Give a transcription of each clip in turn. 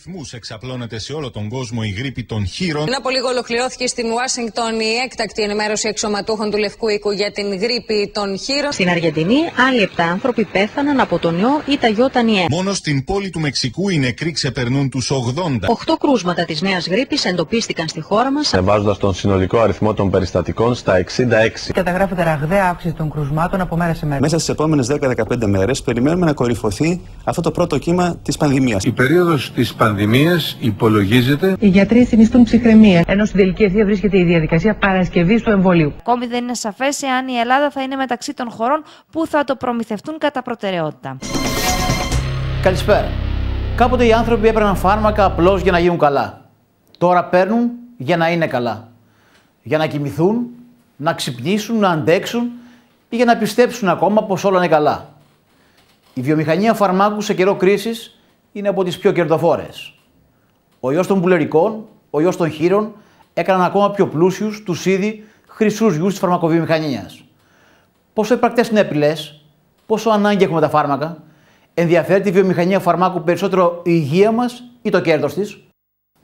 ρυθμούς εξαπλώνεται σε όλο τον κόσμο η γρίπη των χείρων. Πριν από λίγο ολοκληρώθηκε στην Ουάσιγκτον η έκτακτη ενημέρωση εξωματούχων του Λευκού Οίκου για την γρίπη των χείρων. Στην Αργεντινή, άλλοι 7 άνθρωποι πέθαναν από τον ιό Ιταγιώτανιέ. Μόνο στην πόλη του Μεξικού οι νεκροί ξεπερνούν τους 80. 8 κρούσματα της νέας γρίπης εντοπίστηκαν στη χώρα μας, ανεβάζοντας τον συνολικό αριθμό των περιστατικών στα 66. Καταγράφεται ραγδαία αύξηση των κρουσμάτων από μέρα σε μέρα. Μέσα στις επόμενες 10-15 μέρες περιμένουμε να κορυφωθεί αυτό το πρώτο κύμα της πανδημίας. Η περίοδος της πανδημίας υπολογίζεται. Οι γιατροί συνιστούν ψυχραιμία, ενώ στην τελική ευθεία βρίσκεται η διαδικασία παρασκευής του εμβολίου. Ακόμη δεν είναι σαφές εάν η Ελλάδα θα είναι μεταξύ των χωρών που θα το προμηθευτούν κατά προτεραιότητα. Καλησπέρα. Κάποτε οι άνθρωποι έπαιρναν φάρμακα απλώς για να γίνουν καλά. Τώρα παίρνουν για να είναι καλά. Για να κοιμηθούν, να ξυπνήσουν, να αντέξουν ή για να πιστέψουν ακόμα πως όλα είναι καλά. Η βιομηχανία φαρμάκου σε καιρό κρίσης είναι από τις πιο κερδοφόρες. Ο ιός των πουλερικών, ο ιός των χείρων έκαναν ακόμα πιο πλούσιους τους ήδη χρυσούς γιους της φαρμακοβιομηχανίας. Πόσο υπαρκτές είναι απειλές, πόσο ανάγκη έχουμε τα φάρμακα, ενδιαφέρει τη βιομηχανία φαρμάκου περισσότερο η υγεία μας ή το κέρδος της.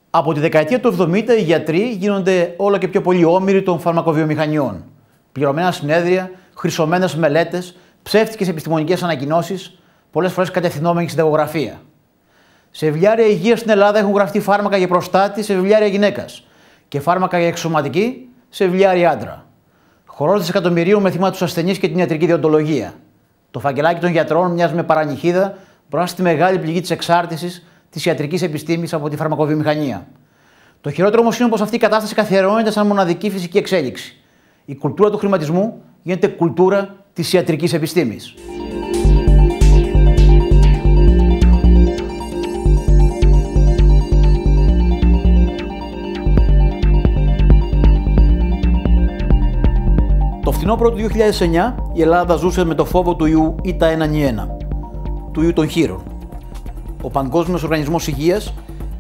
Από τη δεκαετία του 70 οι γιατροί γίνονται όλο και πιο πολύ όμηροι των φαρμακοβιομηχανιών. Πληρωμένα συνέδρια, χρυσωμένες μελέτες, ψεύτικες επιστημονικές ανακοινώσεις, πολλές φορές κατευθυνόμενοι συνταγογραφία. Σε βιβλιάρια υγείας στην Ελλάδα έχουν γραφτεί φάρμακα για προστάτη σε βιβλιάρια γυναίκας και φάρμακα για εξωματική σε βιβλιάρια άντρα. Χορός δισεκατομμυρίων με θύμα τους ασθενείς και την ιατρική διοντολογία. Το φακελάκι των γιατρών μοιάζει με παρανυχίδα μπροστά στη μεγάλη πληγή της εξάρτησης της ιατρικής επιστήμης από τη φαρμακοβιομηχανία. Το χειρότερο όμως είναι πως αυτή η κατάσταση καθιερώνεται σαν μοναδική φυσική εξέλιξη. Η κουλτούρα του χρηματισμού γίνεται κουλτούρα της ιατρικής επιστήμης. Το φθινόπωρο του 2009 η Ελλάδα ζούσε με το φόβο του ιού Ι1N1, του ιού των χείρων. Ο Παγκόσμιος Οργανισμός Υγείας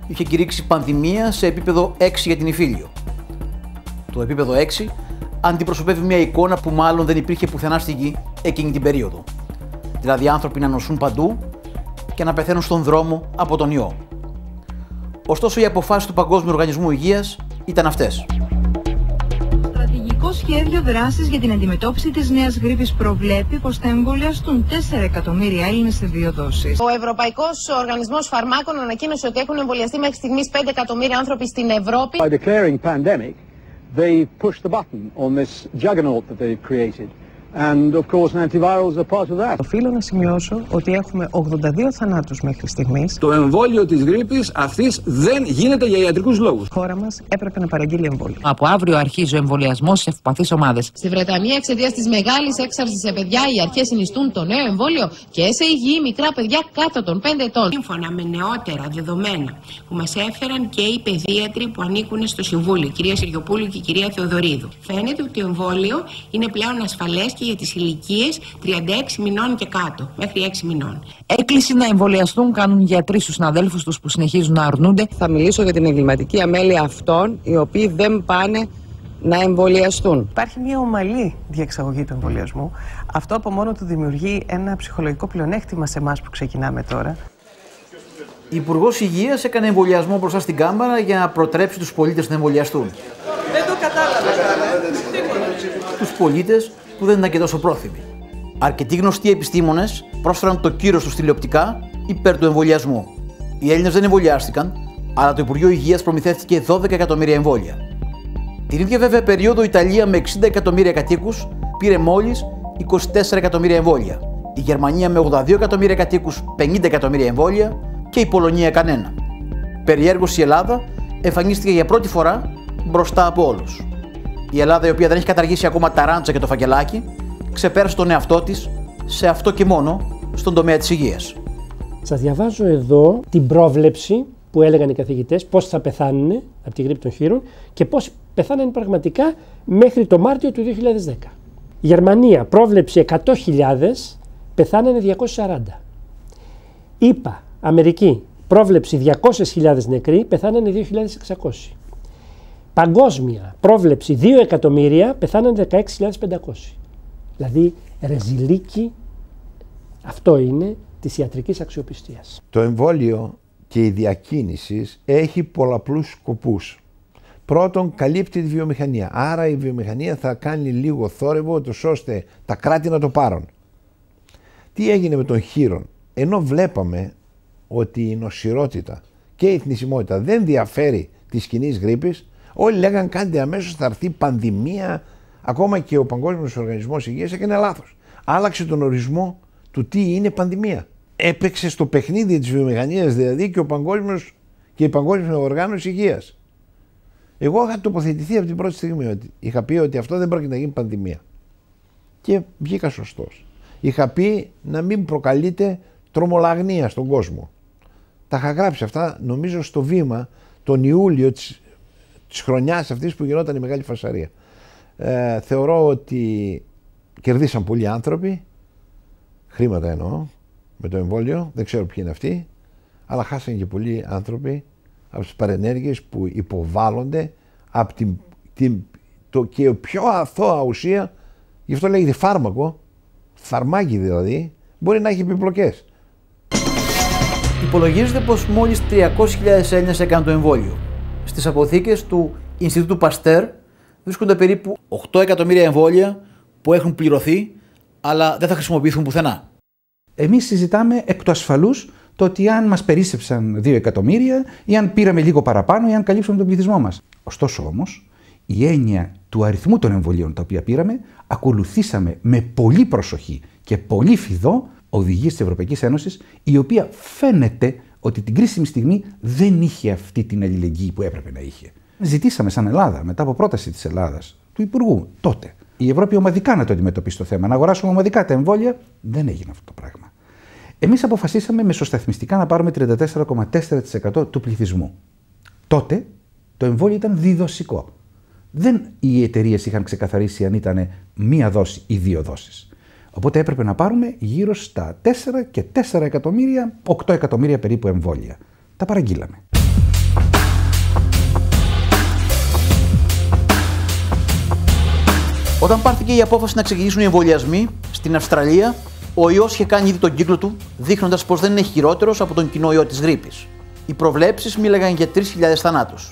είχε κηρύξει πανδημία σε επίπεδο 6 για την Ιφίλιο. Το επίπεδο 6 αντιπροσωπεύει μια εικόνα που μάλλον δεν υπήρχε πουθενά στη γη εκείνη την περίοδο. Δηλαδή άνθρωποι να νοσούν παντού και να πεθαίνουν στον δρόμο από τον ιό. Ωστόσο οι αποφάσεις του Παγκόσμιου Οργανισμού Υγείας ήταν αυτές. Το σχέδιο δράσης για την αντιμετώπιση της νέας γρίπης προβλέπει πως θα εμβολιαστούν 4 εκατομμύρια Έλληνες σε 2 δόσεις. Ο Ευρωπαϊκός Οργανισμός Φαρμάκων ανακοίνωσε ότι έχουν εμβολιαστεί μέχρι στιγμής 5 εκατομμύρια άνθρωποι στην Ευρώπη. By declaring pandemic, they pushed the button on this juggernaut that they've created. And of course antivirals are part of that. Οφείλω να σημειώσω ότι έχουμε 82 θανάτους μέχρι στιγμής. Το εμβόλιο της γρίπης αυτής δεν γίνεται για ιατρικούς λόγους. Η χώρα μας έπρεπε να παραγγείλει εμβόλιο. Από αύριο αρχίζει ο εμβολιασμός σε ευπαθείς ομάδες. Στη Βρετανία, εξαιτίας της μεγάλης έξαρσης σε παιδιά, οι αρχές συνιστούν το νέο εμβόλιο και σε υγιή μικρά παιδιά κάτω των 5 ετών. Σύμφωνα με νεότερα δεδομένα που μας έφεραν και οι παιδίατροι που ανήκουν στο Συμβούλιο, η κυρία Σεργιοπούλου και η κυρία Θεοδωρίδου, φαίνεται ότι το εμβόλιο είναι πλέον ασφαλές και για τις ηλικίες 36 μηνών και κάτω, μέχρι 6 μηνών. Έκκληση να εμβολιαστούν κάνουν γιατροί στους συναδέλφους τους που συνεχίζουν να αρνούνται. Θα μιλήσω για την εγκληματική αμέλεια αυτών οι οποίοι δεν πάνε να εμβολιαστούν. Υπάρχει μια ομαλή διεξαγωγή του εμβολιασμού. Αυτό από μόνο του δημιουργεί ένα ψυχολογικό πλεονέκτημα σε εμάς που ξεκινάμε τώρα. Η Υπουργός Υγείας έκανε εμβολιασμό μπροστά στην κάμερα για να προτρέψει τους πολίτες να εμβολιαστούν. Δεν το κατάλαβα. Τους πολίτες που δεν ήταν και τόσο πρόθυμοι. Αρκετοί γνωστοί επιστήμονες πρόσφεραν το κύρος τους τηλεοπτικά υπέρ του εμβολιασμού. Οι Έλληνες δεν εμβολιάστηκαν, αλλά το Υπουργείο Υγείας προμηθεύτηκε 12 εκατομμύρια εμβόλια. Την ίδια βέβαια περίοδο η Ιταλία με 60 εκατομμύρια κατοίκους πήρε μόλις 24 εκατομμύρια εμβόλια. Η Γερμανία με 82 εκατομμύρια κατοίκους 50 εκατομμύρια εμβόλια και η Πολωνία κανένα. Περιέργως η Ελλάδα εμφανίστηκε για πρώτη φορά μπροστά από όλους. Η Ελλάδα, η οποία δεν έχει καταργήσει ακόμα τα ράντσα και το φακελάκι, ξεπέρασε τον εαυτό της σε αυτό και μόνο στον τομέα της υγείας. Σας διαβάζω εδώ την πρόβλεψη που έλεγαν οι καθηγητές πώς θα πεθάνουν από τη γρίπη των χείρων και πώς πεθάνανε πραγματικά μέχρι το Μάρτιο του 2010. Η Γερμανία πρόβλεψε 100.000, πεθάνανε 240. ΗΠΑ, Αμερική, πρόβλεψη 200.000 νεκροί, πεθάνανε 2.600. Παγκόσμια πρόβλεψη 2 εκατομμύρια, πεθάνανε 16.500. Δηλαδή ρεζιλίκι, αυτό είναι της ιατρικής αξιοπιστίας. Το εμβόλιο και η διακίνηση έχει πολλαπλούς σκοπούς. Πρώτον, καλύπτει τη βιομηχανία. Άρα η βιομηχανία θα κάνει λίγο θόρυβο, ώστε τα κράτη να το πάρουν. Τι έγινε με τον χείρον? Ενώ βλέπαμε ότι η νοσηρότητα και η θνησιμότητα δεν διαφέρει της κοινής γρίπης, όλοι λέγαν κάντε αμέσως, θα έρθει πανδημία. Ακόμα και ο Παγκόσμιος Οργανισμός Υγείας έκανε λάθος. Άλλαξε τον ορισμό του τι είναι πανδημία. Έπαιξε στο παιχνίδι της βιομηχανίας δηλαδή και η Παγκόσμια Οργάνωση Υγείας. Εγώ είχα τοποθετηθεί από την πρώτη στιγμή ότι είχα πει ότι αυτό δεν πρόκειται να γίνει πανδημία. Και βγήκα σωστός. Είχα πει να μην προκαλείται τρομολαγνία στον κόσμο. Τα είχα γράψει αυτά νομίζω στο Βήμα τον Ιούλιο της χρονιάς αυτής που γινόταν η μεγάλη φασαρία. Θεωρώ ότι κερδίσαν πολλοί άνθρωποι, χρήματα εννοώ, με το εμβόλιο, δεν ξέρω ποιοι είναι αυτοί, αλλά χάσαν και πολλοί άνθρωποι από τις παρενέργειες που υποβάλλονται από και πιο αθώα ουσία, γι' αυτό λέγεται φάρμακο, φαρμάκι δηλαδή, μπορεί να έχει επιπλοκές. Υπολογίζεται πως μόλις 300.000 Έλληνες έκαναν το εμβόλιο. Στις αποθήκες του Ινστιτούτου Παστέρ βρίσκονται περίπου 8 εκατομμύρια εμβόλια που έχουν πληρωθεί, αλλά δεν θα χρησιμοποιηθούν πουθενά. Εμείς συζητάμε εκ του ασφαλούς το ότι αν μας περίσσεψαν 2 εκατομμύρια ή αν πήραμε λίγο παραπάνω ή αν καλύψαμε τον πληθυσμό μας. Ωστόσο όμως, η έννοια του αριθμού των εμβολίων τα οποία πήραμε, ακολουθήσαμε με πολύ προσοχή και πολύ φιδό οδηγίες της Ευρωπαϊκής Ένωσης, η οποία φαίνεται ότι την κρίσιμη στιγμή δεν είχε αυτή την αλληλεγγύη που έπρεπε να είχε. Ζητήσαμε σαν Ελλάδα, μετά από πρόταση της Ελλάδας, του Υπουργού τότε, η Ευρώπη ομαδικά να το αντιμετωπίσει το θέμα, να αγοράσουμε ομαδικά τα εμβόλια. Δεν έγινε αυτό το πράγμα. Εμείς αποφασίσαμε μεσοσταθμιστικά να πάρουμε 34,4% του πληθυσμού. Τότε το εμβόλιο ήταν διδοσικό. Δεν οι εταιρείες είχαν ξεκαθαρίσει αν ήταν μία δόση ή 2 δόσεις. Οπότε έπρεπε να πάρουμε γύρω στα 4 και 4 εκατομμύρια, 8 εκατομμύρια περίπου εμβόλια. Τα παραγγείλαμε. Όταν πάρθηκε η απόφαση να ξεκινήσουν οι εμβολιασμοί στην Αυστραλία, ο ιός είχε κάνει ήδη τον κύκλο του, δείχνοντας πως δεν είναι χειρότερος από τον κοινό ιό της γρίπης. Οι προβλέψεις μίλαγαν για 3.000 θανάτους.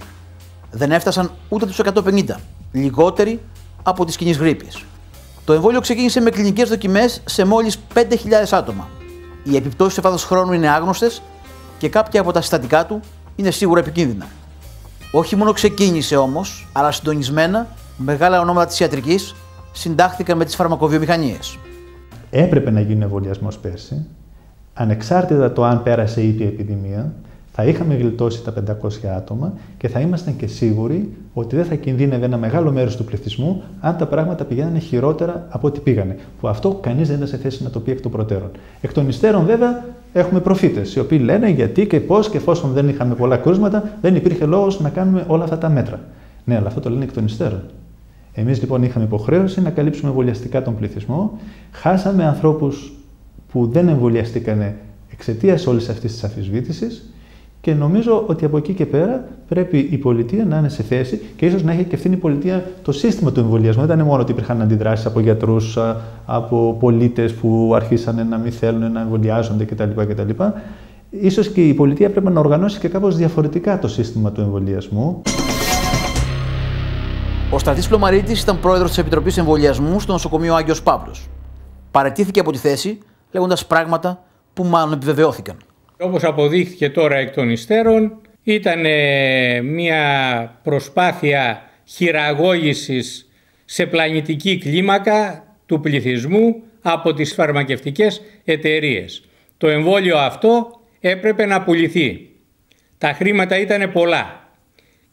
Δεν έφτασαν ούτε τους 150, λιγότεροι από της κοινής γρίπης. Το εμβόλιο ξεκίνησε με κλινικές δοκιμές σε μόλις 5.000 άτομα. Οι επιπτώσεις σε βάθος χρόνου είναι άγνωστες και κάποια από τα συστατικά του είναι σίγουρα επικίνδυνα. Όχι μόνο ξεκίνησε όμως, αλλά συντονισμένα μεγάλα ονόματα της ιατρικής συντάχθηκαν με τις φαρμακοβιομηχανίες. Έπρεπε να γίνει εμβολιασμός πέρσι, ανεξάρτητα το αν πέρασε ή η επιδημία, θα είχαμε γλιτώσει τα 500 άτομα και θα ήμασταν και σίγουροι ότι δεν θα κινδύνευε ένα μεγάλο μέρος του πληθυσμού αν τα πράγματα πηγαίνανε χειρότερα από ό,τι πήγανε. Που αυτό κανείς δεν ήταν σε θέση να το πει εκ των προτέρων. Εκ των υστέρων, βέβαια, έχουμε προφήτες, οι οποίοι λένε γιατί και πώς και εφόσον δεν είχαμε πολλά κρούσματα, δεν υπήρχε λόγος να κάνουμε όλα αυτά τα μέτρα. Ναι, αλλά αυτό το λένε εκ των υστέρων. Εμείς λοιπόν είχαμε υποχρέωση να καλύψουμε εμβολιαστικά τον πληθυσμό. Χάσαμε ανθρώπους που δεν εμβολιαστήκαν εξαιτίας όλης αυτής της αμφισβήτησης. Και νομίζω ότι από εκεί και πέρα πρέπει η πολιτεία να είναι σε θέση και ίσως να έχει και ευθύνη η πολιτεία το σύστημα του εμβολιασμού. Δεν ήταν μόνο ότι υπήρχαν αντιδράσεις από γιατρούς, από πολίτες που αρχίσαν να μην θέλουν να εμβολιάζονται κτλ. Ίσως και η πολιτεία πρέπει να οργανώσει και κάπως διαφορετικά το σύστημα του εμβολιασμού. Ο Στρατής Πλωμαρίτης ήταν πρόεδρος της Επιτροπής Εμβολιασμού στο νοσοκομείο Άγιος Παύλος. Παραιτήθηκε από τη θέση λέγοντας πράγματα που μάλλον επιβεβαιώθηκαν. Όπως αποδείχθηκε τώρα εκ των υστέρων, ήταν μια προσπάθεια χειραγώγησης σε πλανητική κλίμακα του πληθυσμού από τις φαρμακευτικές εταιρείες. Το εμβόλιο αυτό έπρεπε να πουληθεί. Τα χρήματα ήταν πολλά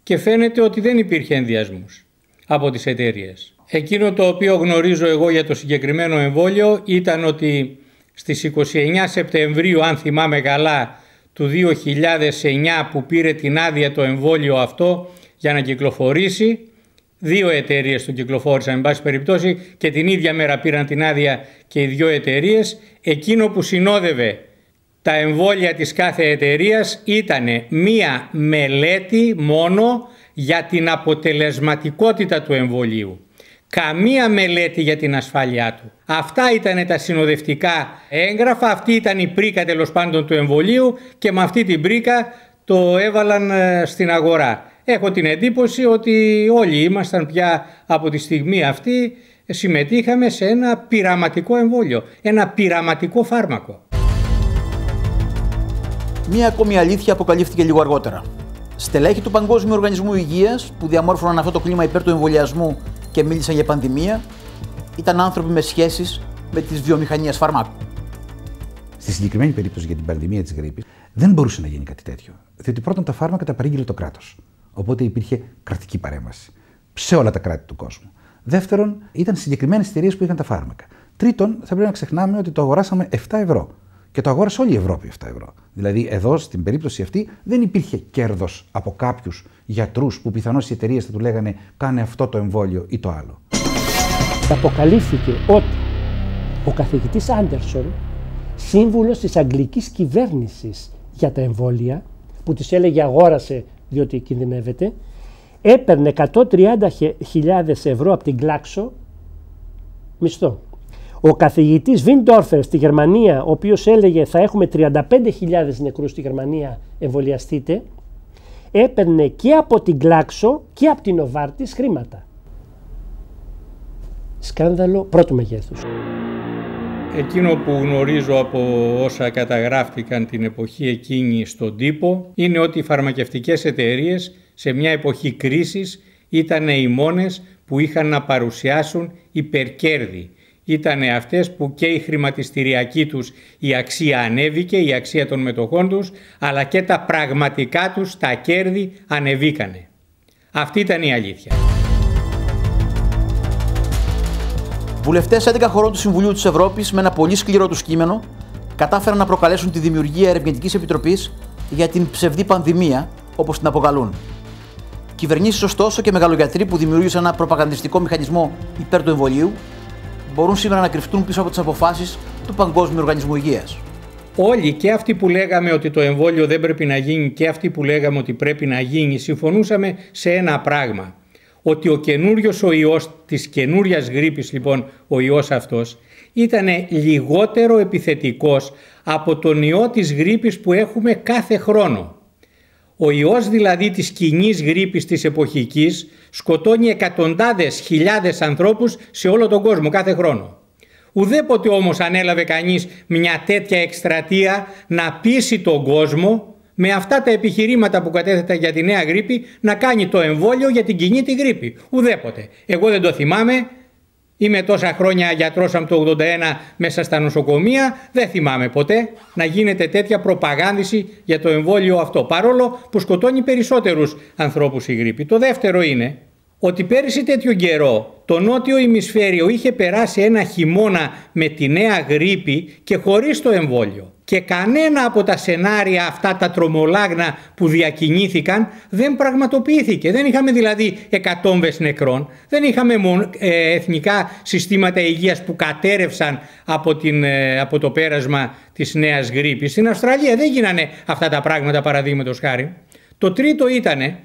και φαίνεται ότι δεν υπήρχε ενδιασμούς από τις εταιρείες. Εκείνο το οποίο γνωρίζω εγώ για το συγκεκριμένο εμβόλιο ήταν ότι στις 29 Σεπτεμβρίου, αν θυμάμαι καλά, του 2009 που πήρε την άδεια το εμβόλιο αυτό για να κυκλοφορήσει, 2 εταιρείες το κυκλοφόρησαν, εν πάση περιπτώσει, και την ίδια μέρα πήραν την άδεια και οι 2 εταιρείες. Εκείνο που συνόδευε τα εμβόλια της κάθε εταιρείας ήταν μία μελέτη μόνο για την αποτελεσματικότητα του εμβολίου. καμία μελέτη για την ασφάλειά του. Αυτά ήταν τα συνοδευτικά έγγραφα, αυτή ήταν η πρίκα τέλος πάντων του εμβολίου και με αυτή την πρίκα το έβαλαν στην αγορά. Έχω την εντύπωση ότι όλοι ήμασταν πια από τη στιγμή αυτή, συμμετείχαμε σε ένα πειραματικό εμβόλιο, ένα πειραματικό φάρμακο. Μία ακόμη αλήθεια αποκαλύφθηκε λίγο αργότερα. Στελέχη του Παγκόσμιου Οργανισμού Υγείας που διαμόρφωναν αυτό το κλίμα υπέρ του εμβολιασμού και μίλησαν για πανδημία, ήταν άνθρωποι με σχέσεις με τις βιομηχανίες φαρμάκου. Στη συγκεκριμένη περίπτωση για την πανδημία της γρίπης, δεν μπορούσε να γίνει κάτι τέτοιο. Διότι πρώτον τα φάρμακα τα παρήγγειλε το κράτος. Οπότε υπήρχε κρατική παρέμβαση σε όλα τα κράτη του κόσμου. Δεύτερον, ήταν συγκεκριμένες εταιρείες που είχαν τα φάρμακα. Τρίτον, θα πρέπει να ξεχνάμε ότι το αγοράσαμε 7 ευρώ. Και το αγόρασε όλη η Ευρώπη 7 ευρώ. Δηλαδή, εδώ στην περίπτωση αυτή δεν υπήρχε κέρδος από κάποιους γιατρούς που πιθανώς οι εταιρείες θα του λέγανε κάνε αυτό το εμβόλιο ή το άλλο. Αποκαλύφθηκε ότι ο καθηγητής Άντερσον, σύμβουλος της αγγλικής κυβέρνησης για τα εμβόλια, που της έλεγε αγόρασε διότι κινδυνεύεται, έπαιρνε 130.000 ευρώ από την Glaxo μισθό. Ο καθηγητής Βιντόρφερ στη Γερμανία, ο οποίος έλεγε θα έχουμε 35.000 νεκρούς στη Γερμανία, εμβολιαστείτε, έπαιρνε και από την Glaxo και από την Novartis χρήματα. Σκάνδαλο πρώτου μεγέθους. Εκείνο που γνωρίζω από όσα καταγράφτηκαν την εποχή εκείνη στον τύπο είναι ότι οι φαρμακευτικές εταιρείες σε μια εποχή κρίσης ήταν οι μόνες που είχαν να παρουσιάσουν υπερκέρδη. Ήταν αυτές που και η χρηματιστηριακή τους η αξία ανέβηκε, η αξία των μετοχών τους, αλλά και τα πραγματικά τους τα κέρδη ανεβήκανε. Αυτή ήταν η αλήθεια. Βουλευτές 11 χωρών του Συμβουλίου της Ευρώπης με ένα πολύ σκληρό του κείμενο κατάφεραν να προκαλέσουν τη δημιουργία ερευνητικής επιτροπής για την ψευδή πανδημία, όπως την αποκαλούν. Κυβερνήσεις, ωστόσο, και μεγαλογιατροί που δημιούργησαν ένα προπαγανδιστικό μηχανισμό υπέρ του εμβολίου μπορούν σήμερα να κρυφτούν πίσω από τις αποφάσεις του Παγκόσμιου Οργανισμού Υγείας. Όλοι, και αυτοί που λέγαμε ότι το εμβόλιο δεν πρέπει να γίνει και αυτοί που λέγαμε ότι πρέπει να γίνει, συμφωνούσαμε σε ένα πράγμα. Ότι ο καινούριος ο ιός της καινούριας γρίπης, λοιπόν, ο ιός αυτός, ήταν λιγότερο επιθετικός από τον ιό της γρίπης που έχουμε κάθε χρόνο. Ο ιός δηλαδή της κοινής γρίπης της εποχικής σκοτώνει εκατοντάδες χιλιάδες ανθρώπους σε όλο τον κόσμο κάθε χρόνο. Ουδέποτε όμως ανέλαβε κανείς μια τέτοια εκστρατεία να πείσει τον κόσμο με αυτά τα επιχειρήματα που κατέθετα για τη νέα γρίπη να κάνει το εμβόλιο για την κοινή τη γρίπη. Ουδέποτε. Εγώ δεν το θυμάμαι. Είμαι τόσα χρόνια γιατρός από το 81 μέσα στα νοσοκομεία. Δεν θυμάμαι ποτέ να γίνεται τέτοια προπαγάνδηση για το εμβόλιο αυτό. Παρόλο που σκοτώνει περισσότερους ανθρώπους η γρίπη. Το δεύτερο είναι ότι πέρυσι τέτοιο καιρό το νότιο ημισφαίριο είχε περάσει ένα χειμώνα με τη νέα γρίπη και χωρίς το εμβόλιο. Και κανένα από τα σενάρια αυτά τα τρομολάγνα που διακινήθηκαν δεν πραγματοποιήθηκε. Δεν είχαμε δηλαδή εκατόμβες νεκρών, δεν είχαμε εθνικά συστήματα υγείας που κατέρευσαν από το πέρασμα της νέας γρίπης. Στην Αυστραλία δεν γίνανε αυτά τα πράγματα, παραδείγματος χάρη. Το τρίτο ήτανε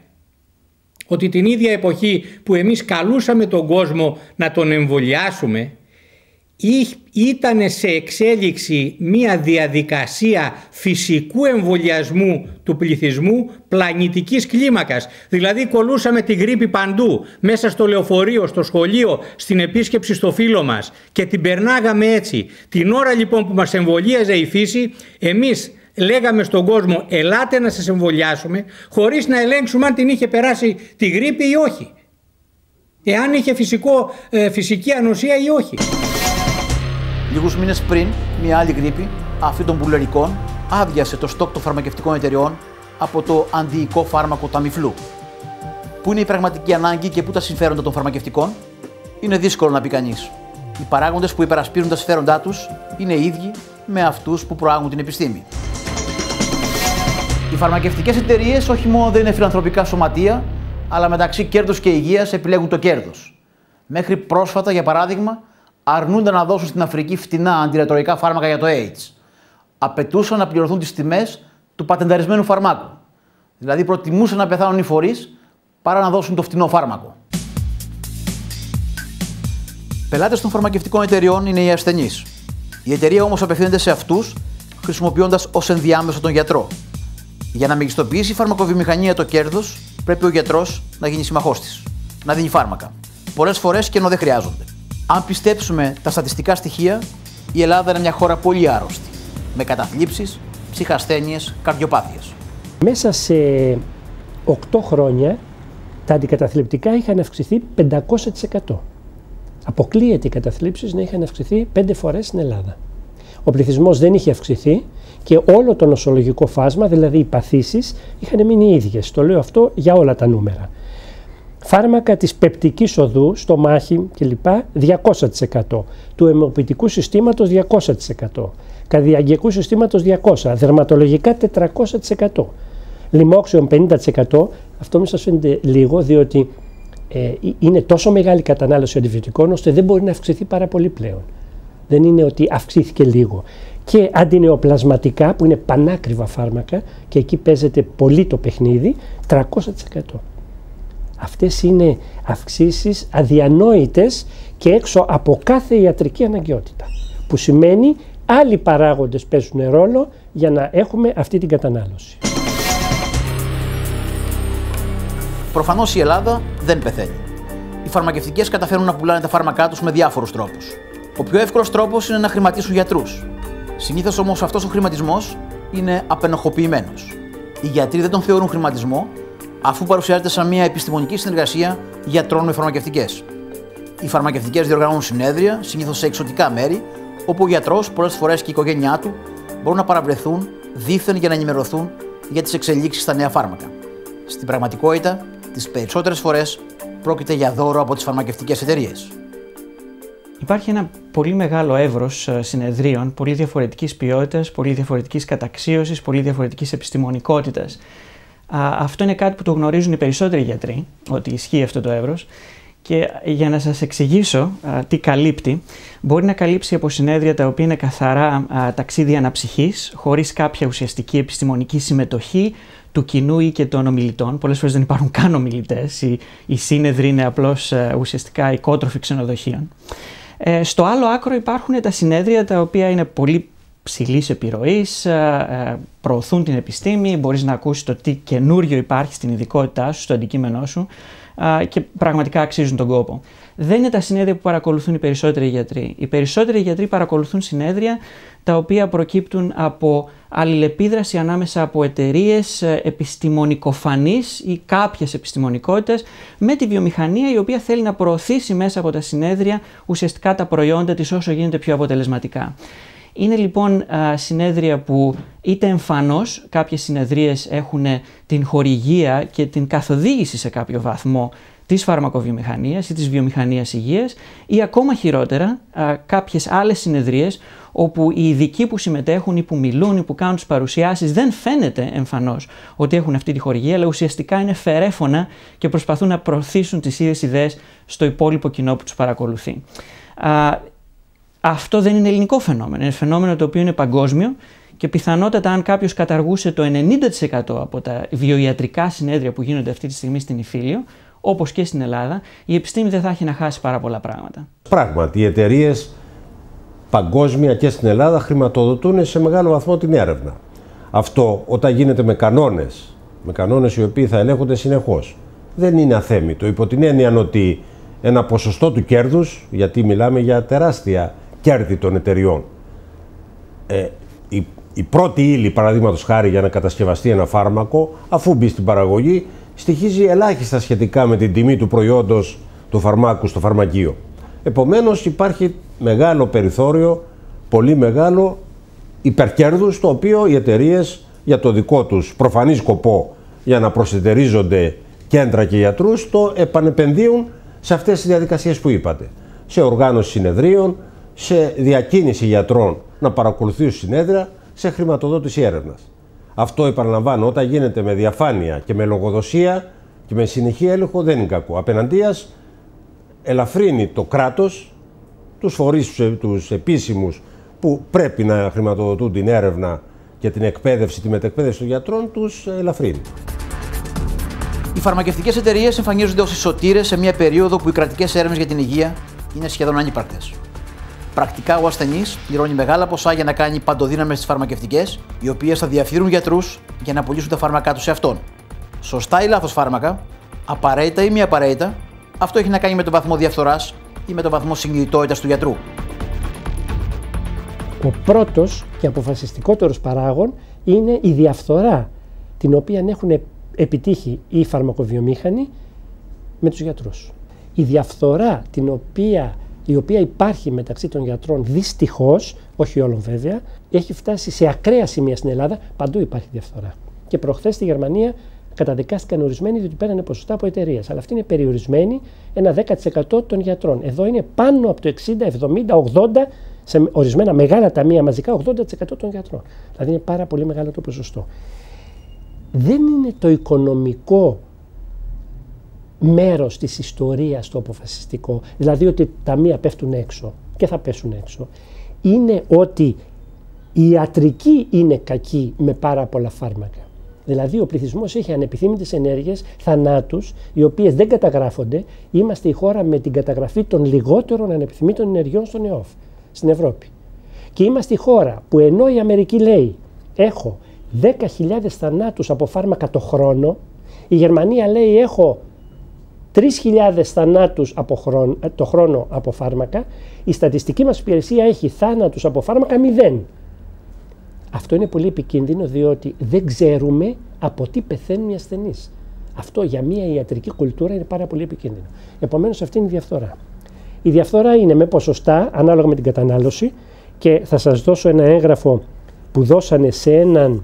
ότι την ίδια εποχή που εμείς καλούσαμε τον κόσμο να τον εμβολιάσουμε, ήταν σε εξέλιξη μία διαδικασία φυσικού εμβολιασμού του πληθυσμού πλανητικής κλίμακας. Δηλαδή κολούσαμε τη γρίπη παντού, μέσα στο λεωφορείο, στο σχολείο, στην επίσκεψη στο φίλο μας και την περνάγαμε έτσι. Την ώρα λοιπόν που μας εμβολίαζε η φύση, εμείς λέγαμε στον κόσμο ελάτε να σας εμβολιάσουμε, χωρίς να ελέγξουμε αν την είχε περάσει τη γρίπη ή όχι. Εάν είχε φυσική ανοσία ή όχι. Λίγους μήνες πριν, μια άλλη γρίπη, αυτή των πουλερικών, άδειασε το στόκ των φαρμακευτικών εταιριών από το αντιϊκό φάρμακο Tamiflu. Πού είναι η πραγματική ανάγκη και πού τα συμφέροντα των φαρμακευτικών, είναι δύσκολο να πει κανείς. Οι παράγοντες που υπερασπίζουν τα συμφέροντά τους είναι οι ίδιοι με αυτούς που προάγουν την επιστήμη. Οι φαρμακευτικές εταιρείες όχι μόνο δεν είναι φιλανθρωπικά σωματεία, αλλά μεταξύ κέρδους και υγείας επιλέγουν το κέρδος. Μέχρι πρόσφατα, για παράδειγμα, αρνούνταν να δώσουν στην Αφρική φτηνά αντιρετροϊκά φάρμακα για το AIDS. Απαιτούσαν να πληρωθούν τις τιμές του πατενταρισμένου φαρμάκου. Δηλαδή προτιμούσαν να πεθάνουν οι φορείς παρά να δώσουν το φτηνό φάρμακο. Πελάτες των φαρμακευτικών εταιριών είναι οι ασθενείς. Η εταιρεία όμως απευθύνεται σε αυτούς χρησιμοποιώντας ως ενδιάμεσο τον γιατρό. Για να μεγιστοποιήσει η φαρμακοβιομηχανία το κέρδος, πρέπει ο γιατρός να γίνει συμμαχός της, να δίνει φάρμακα. Πολλές φορές και ενώ δεν χρειάζονται. Αν πιστέψουμε τα στατιστικά στοιχεία, η Ελλάδα είναι μια χώρα πολύ άρρωστη, με καταθλίψεις, ψυχασθένειες, καρδιοπάθειες. Μέσα σε 8 χρόνια τα αντικαταθλιπτικά είχαν αυξηθεί 500%. Αποκλείεται οι καταθλίψεις να είχαν αυξηθεί 5 φορές στην Ελλάδα. Ο πληθυσμός δεν είχε αυξηθεί και όλο το νοσολογικό φάσμα, δηλαδή οι παθήσεις, είχαν μείνει ίδιες. Το λέω αυτό για όλα τα νούμερα. Φάρμακα της πεπτικής οδού, στομάχι κλπ. 200%. Του αιμοποιητικού συστήματος 200%. Καρδιαγγειακού συστήματος 200%. Δερματολογικά 400%. Λοιμόξεων 50%. Αυτό μην σας φαίνεται λίγο, διότι είναι τόσο μεγάλη κατανάλωση αντιβιωτικών ώστε δεν μπορεί να αυξηθεί πάρα πολύ πλέον. Δεν είναι ότι αυξήθηκε λίγο. Και αντινεοπλασματικά που είναι πανάκριβα φάρμακα και εκεί παίζεται πολύ το παιχνίδι, 300%. Αυτές είναι αυξήσεις αδιανόητες και έξω από κάθε ιατρική αναγκαιότητα. Που σημαίνει άλλοι παράγοντες παίζουν ρόλο για να έχουμε αυτή την κατανάλωση. Προφανώς η Ελλάδα δεν πεθαίνει. Οι φαρμακευτικές καταφέρουν να πουλάνε τα φάρμακά τους με διάφορους τρόπους. Ο πιο εύκολος τρόπος είναι να χρηματίσουν γιατρούς. Συνήθως όμως αυτός ο χρηματισμός είναι απενοχοποιημένος. Οι γιατροί δεν τον θεωρούν χρηματισμό, αφού παρουσιάζεται σαν μια επιστημονική συνεργασία γιατρών με φαρμακευτικές. Οι φαρμακευτικές διοργανώνουν συνέδρια, συνήθως σε εξωτικά μέρη, όπου ο γιατρός, πολλές φορές και η οικογένειά του, μπορούν να παραβρεθούν δήθεν για να ενημερωθούν για τις εξελίξεις στα νέα φάρμακα. Στην πραγματικότητα, τις περισσότερες φορές πρόκειται για δώρο από τις φαρμακευτικές εταιρείες. Υπάρχει ένα πολύ μεγάλο εύρος συνεδρίων, πολύ διαφορετικής ποιότητας, πολύ διαφορετικής καταξίωσης, πολύ διαφορετικής επιστημονικότητας. Αυτό είναι κάτι που το γνωρίζουν οι περισσότεροι γιατροί, ότι ισχύει αυτό το εύρος. Και για να σας εξηγήσω τι καλύπτει, μπορεί να καλύψει από συνέδρια τα οποία είναι καθαρά ταξίδια αναψυχής, χωρίς κάποια ουσιαστική επιστημονική συμμετοχή του κοινού ή και των ομιλητών. Πολλές φορές δεν υπάρχουν καν ομιλητές, οι σύνεδροι είναι απλώς ουσιαστικά οικότροφοι ξενοδοχείων. Στο άλλο άκρο υπάρχουν τα συνέδρια τα οποία είναι πολύ ψηλής επιρροής, προωθούν την επιστήμη, μπορείς να ακούσεις το τι καινούριο υπάρχει στην ειδικότητά σου, στο αντικείμενό σου και πραγματικά αξίζουν τον κόπο. Δεν είναι τα συνέδρια που παρακολουθούν οι περισσότεροι γιατροί. Οι περισσότεροι γιατροί παρακολουθούν συνέδρια τα οποία προκύπτουν από αλληλεπίδραση ανάμεσα από εταιρείες επιστημονικοφανείς ή κάποιες επιστημονικότητες με τη βιομηχανία, η οποία θέλει να προωθήσει μέσα από τα συνέδρια ουσιαστικά τα προϊόντα της όσο γίνεται πιο αποτελεσματικά. Είναι λοιπόν συνέδρια που είτε εμφανώς κάποιες συνεδρίες έχουν την χορηγία και την καθοδήγηση σε κάποιο βαθμό της φαρμακοβιομηχανίας ή της βιομηχανίας υγείας, ή ακόμα χειρότερα κάποιες άλλες συνεδρίες όπου οι ειδικοί που συμμετέχουν ή που μιλούν ή που κάνουν τις παρουσιάσεις δεν φαίνεται εμφανώς ότι έχουν αυτή τη χορηγία, αλλά ουσιαστικά είναι φερέφωνα και προσπαθούν να προωθήσουν τις ίδιες ιδέες στο υπόλοιπο κοινό που τους παρακολουθεί. Αυτό δεν είναι ελληνικό φαινόμενο, είναι φαινόμενο το οποίο είναι παγκόσμιο και πιθανότατα αν κάποιος καταργούσε το 90% από τα βιοιατρικά συνέδρια που γίνονται αυτή τη στιγμή στην Ιφίλιο, όπως και στην Ελλάδα, η επιστήμη δεν θα έχει να χάσει πάρα πολλά πράγματα. Πράγματι, οι εταιρείες παγκόσμια και στην Ελλάδα χρηματοδοτούν σε μεγάλο βαθμό την έρευνα. Αυτό όταν γίνεται με κανόνες οι οποίοι θα ελέγχονται συνεχώς, δεν είναι αθέμητο, υπό την έννοια ότι ένα ποσοστό του κέρδους, γιατί μιλάμε για τεράστια κέρδη των εταιριών. Η πρώτη ύλη, παραδείγματος χάρη, για να κατασκευαστεί ένα φάρμακο, αφού μπει στην παραγωγή, στοιχίζει ελάχιστα σχετικά με την τιμή του προϊόντος του φαρμάκου στο φαρμακείο. Επομένως υπάρχει μεγάλο περιθώριο, πολύ μεγάλο υπερκέρδους, το οποίο οι εταιρείες για το δικό τους προφανή σκοπό, για να προσετερίζονται κέντρα και γιατρούς, το επανεπενδύουν σε αυτές τις διαδικασίες που είπατε. Σε οργάνωση συνεδρίων, σε διακίνηση γιατρών να παρακολουθήσουν συνέδρια, σε χρηματοδότηση έρευνας. Αυτό, επαναλαμβάνω, όταν γίνεται με διαφάνεια και με λογοδοσία και με συνεχή έλεγχο, δεν είναι κακό. Απέναντίας, ελαφρύνει το κράτος, τους φορείς, τους επίσημους που πρέπει να χρηματοδοτούν την έρευνα και την εκπαίδευση, τη μετεκπαίδευση των γιατρών, τους ελαφρύνει. Οι φαρμακευτικές εταιρείες εμφανίζονται ως οι σωτήρες σε μια περίοδο που οι κρατικές έρευνες για την υγεία είναι σχεδόν ανύπαρκτες. Πρακτικά ο ασθενής πληρώνει μεγάλα ποσά για να κάνει παντοδύναμες στις φαρμακευτικές, οι οποίες θα διαφθείρουν γιατρούς για να πουλήσουν τα φάρμακά τους σε αυτόν. Σωστά ή λάθος φάρμακα, απαραίτητα ή μη απαραίτητα, αυτό έχει να κάνει με τον βαθμό διαφθοράς ή με τον βαθμό συνειδητότητας του γιατρού. Ο πρώτος και αποφασιστικότερος παράγων είναι η διαφθορά, την οποία έχουν επιτύχει οι φαρμακοβιομήχανοι με τους γιατρούς. Η διαφθορά η οποία υπάρχει μεταξύ των γιατρών, δυστυχώς, όχι όλων βέβαια, έχει φτάσει σε ακραία σημεία στην Ελλάδα. Παντού υπάρχει διαφθορά. Και προχθές στη Γερμανία καταδικάστηκαν ορισμένοι διότι παίρνανε ποσοστά από εταιρείες. Αλλά αυτή είναι περιορισμένη, ένα 10% των γιατρών. Εδώ είναι πάνω από το 60, 70, 80%, σε ορισμένα μεγάλα ταμεία μαζικά, 80% των γιατρών. Δηλαδή είναι πάρα πολύ μεγάλο το ποσοστό. Δεν είναι το οικονομικό μέρος της ιστορίας το αποφασιστικό, δηλαδή ότι τα ταμεία πέφτουν έξω και θα πέσουν έξω. Είναι ότι η ιατρική είναι κακή με πάρα πολλά φάρμακα. Δηλαδή ο πληθυσμός έχει ανεπιθύμητες ενέργειες, θανάτους, οι οποίες δεν καταγράφονται. Είμαστε η χώρα με την καταγραφή των λιγότερων ανεπιθυμήτων ενεργειών στον ΕΟΦ, στην Ευρώπη. Και είμαστε η χώρα που ενώ η Αμερική λέει έχω 10.000 θανάτους από φάρμακα το χρόνο, η Γερμανία λέει έχω 3.000 θανάτους το χρόνο από φάρμακα, η στατιστική μας υπηρεσία έχει θάνατους από φάρμακα 0. Αυτό είναι πολύ επικίνδυνο, διότι δεν ξέρουμε από τι πεθαίνουν οι ασθενείς. Αυτό για μια ιατρική κουλτούρα είναι πάρα πολύ επικίνδυνο. Επομένως αυτή είναι η διαφθορά. Η διαφθορά είναι με ποσοστά ανάλογα με την κατανάλωση και θα σας δώσω ένα έγγραφο που δώσανε σε έναν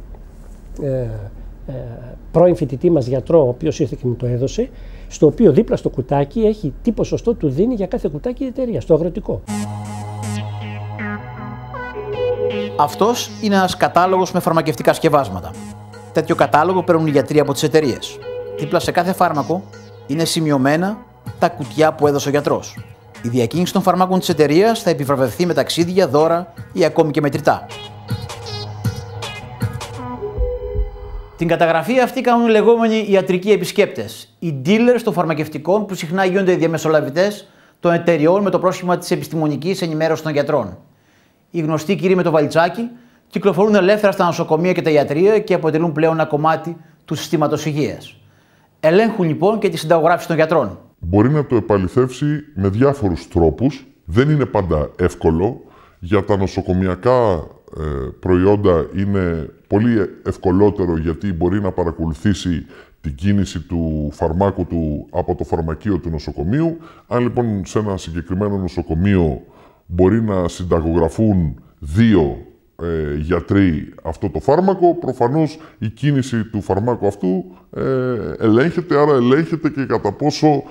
πρώην φοιτητή μας γιατρό, ο οποίος ήρθε και μου το έδωσε, στο οποίο δίπλα στο κουτάκι έχει τι ποσοστό του δίνει για κάθε κουτάκι η εταιρεία, στο αγροτικό. Αυτός είναι ένας κατάλογος με φαρμακευτικά σκευάσματα. Τέτοιο κατάλογο παίρνουν οι γιατροί από τις εταιρείες. Δίπλα σε κάθε φάρμακο είναι σημειωμένα τα κουτιά που έδωσε ο γιατρός. Η διακίνηση των φαρμάκων της εταιρείας θα επιβραβευθεί με ταξίδια, δώρα ή ακόμη και μετρητά. Την καταγραφή αυτή κάνουν οι λεγόμενοι ιατρικοί επισκέπτες, οι dealers των φαρμακευτικών που συχνά γίνονται διαμεσολαβητές των εταιριών με το πρόσχημα της επιστημονικής ενημέρωσης των γιατρών. Οι γνωστοί κύριοι με το βαλιτσάκι κυκλοφορούν ελεύθερα στα νοσοκομεία και τα ιατρεία και αποτελούν πλέον ένα κομμάτι του συστήματος υγείας. Ελέγχουν λοιπόν και τη συνταγογράφηση των γιατρών. Μπορεί να το επαληθεύσει με διάφορους τρόπους. Δεν είναι πάντα εύκολο. Για τα νοσοκομιακά προϊόντα είναι πολύ ευκολότερο γιατί μπορεί να παρακολουθήσει την κίνηση του φαρμάκου του από το φαρμακείο του νοσοκομείου. Αν λοιπόν σε ένα συγκεκριμένο νοσοκομείο μπορεί να συνταγογραφούν 2 γιατροί αυτό το φάρμακο, προφανώς η κίνηση του φαρμάκου αυτού ελέγχεται, άρα ελέγχεται και κατά πόσο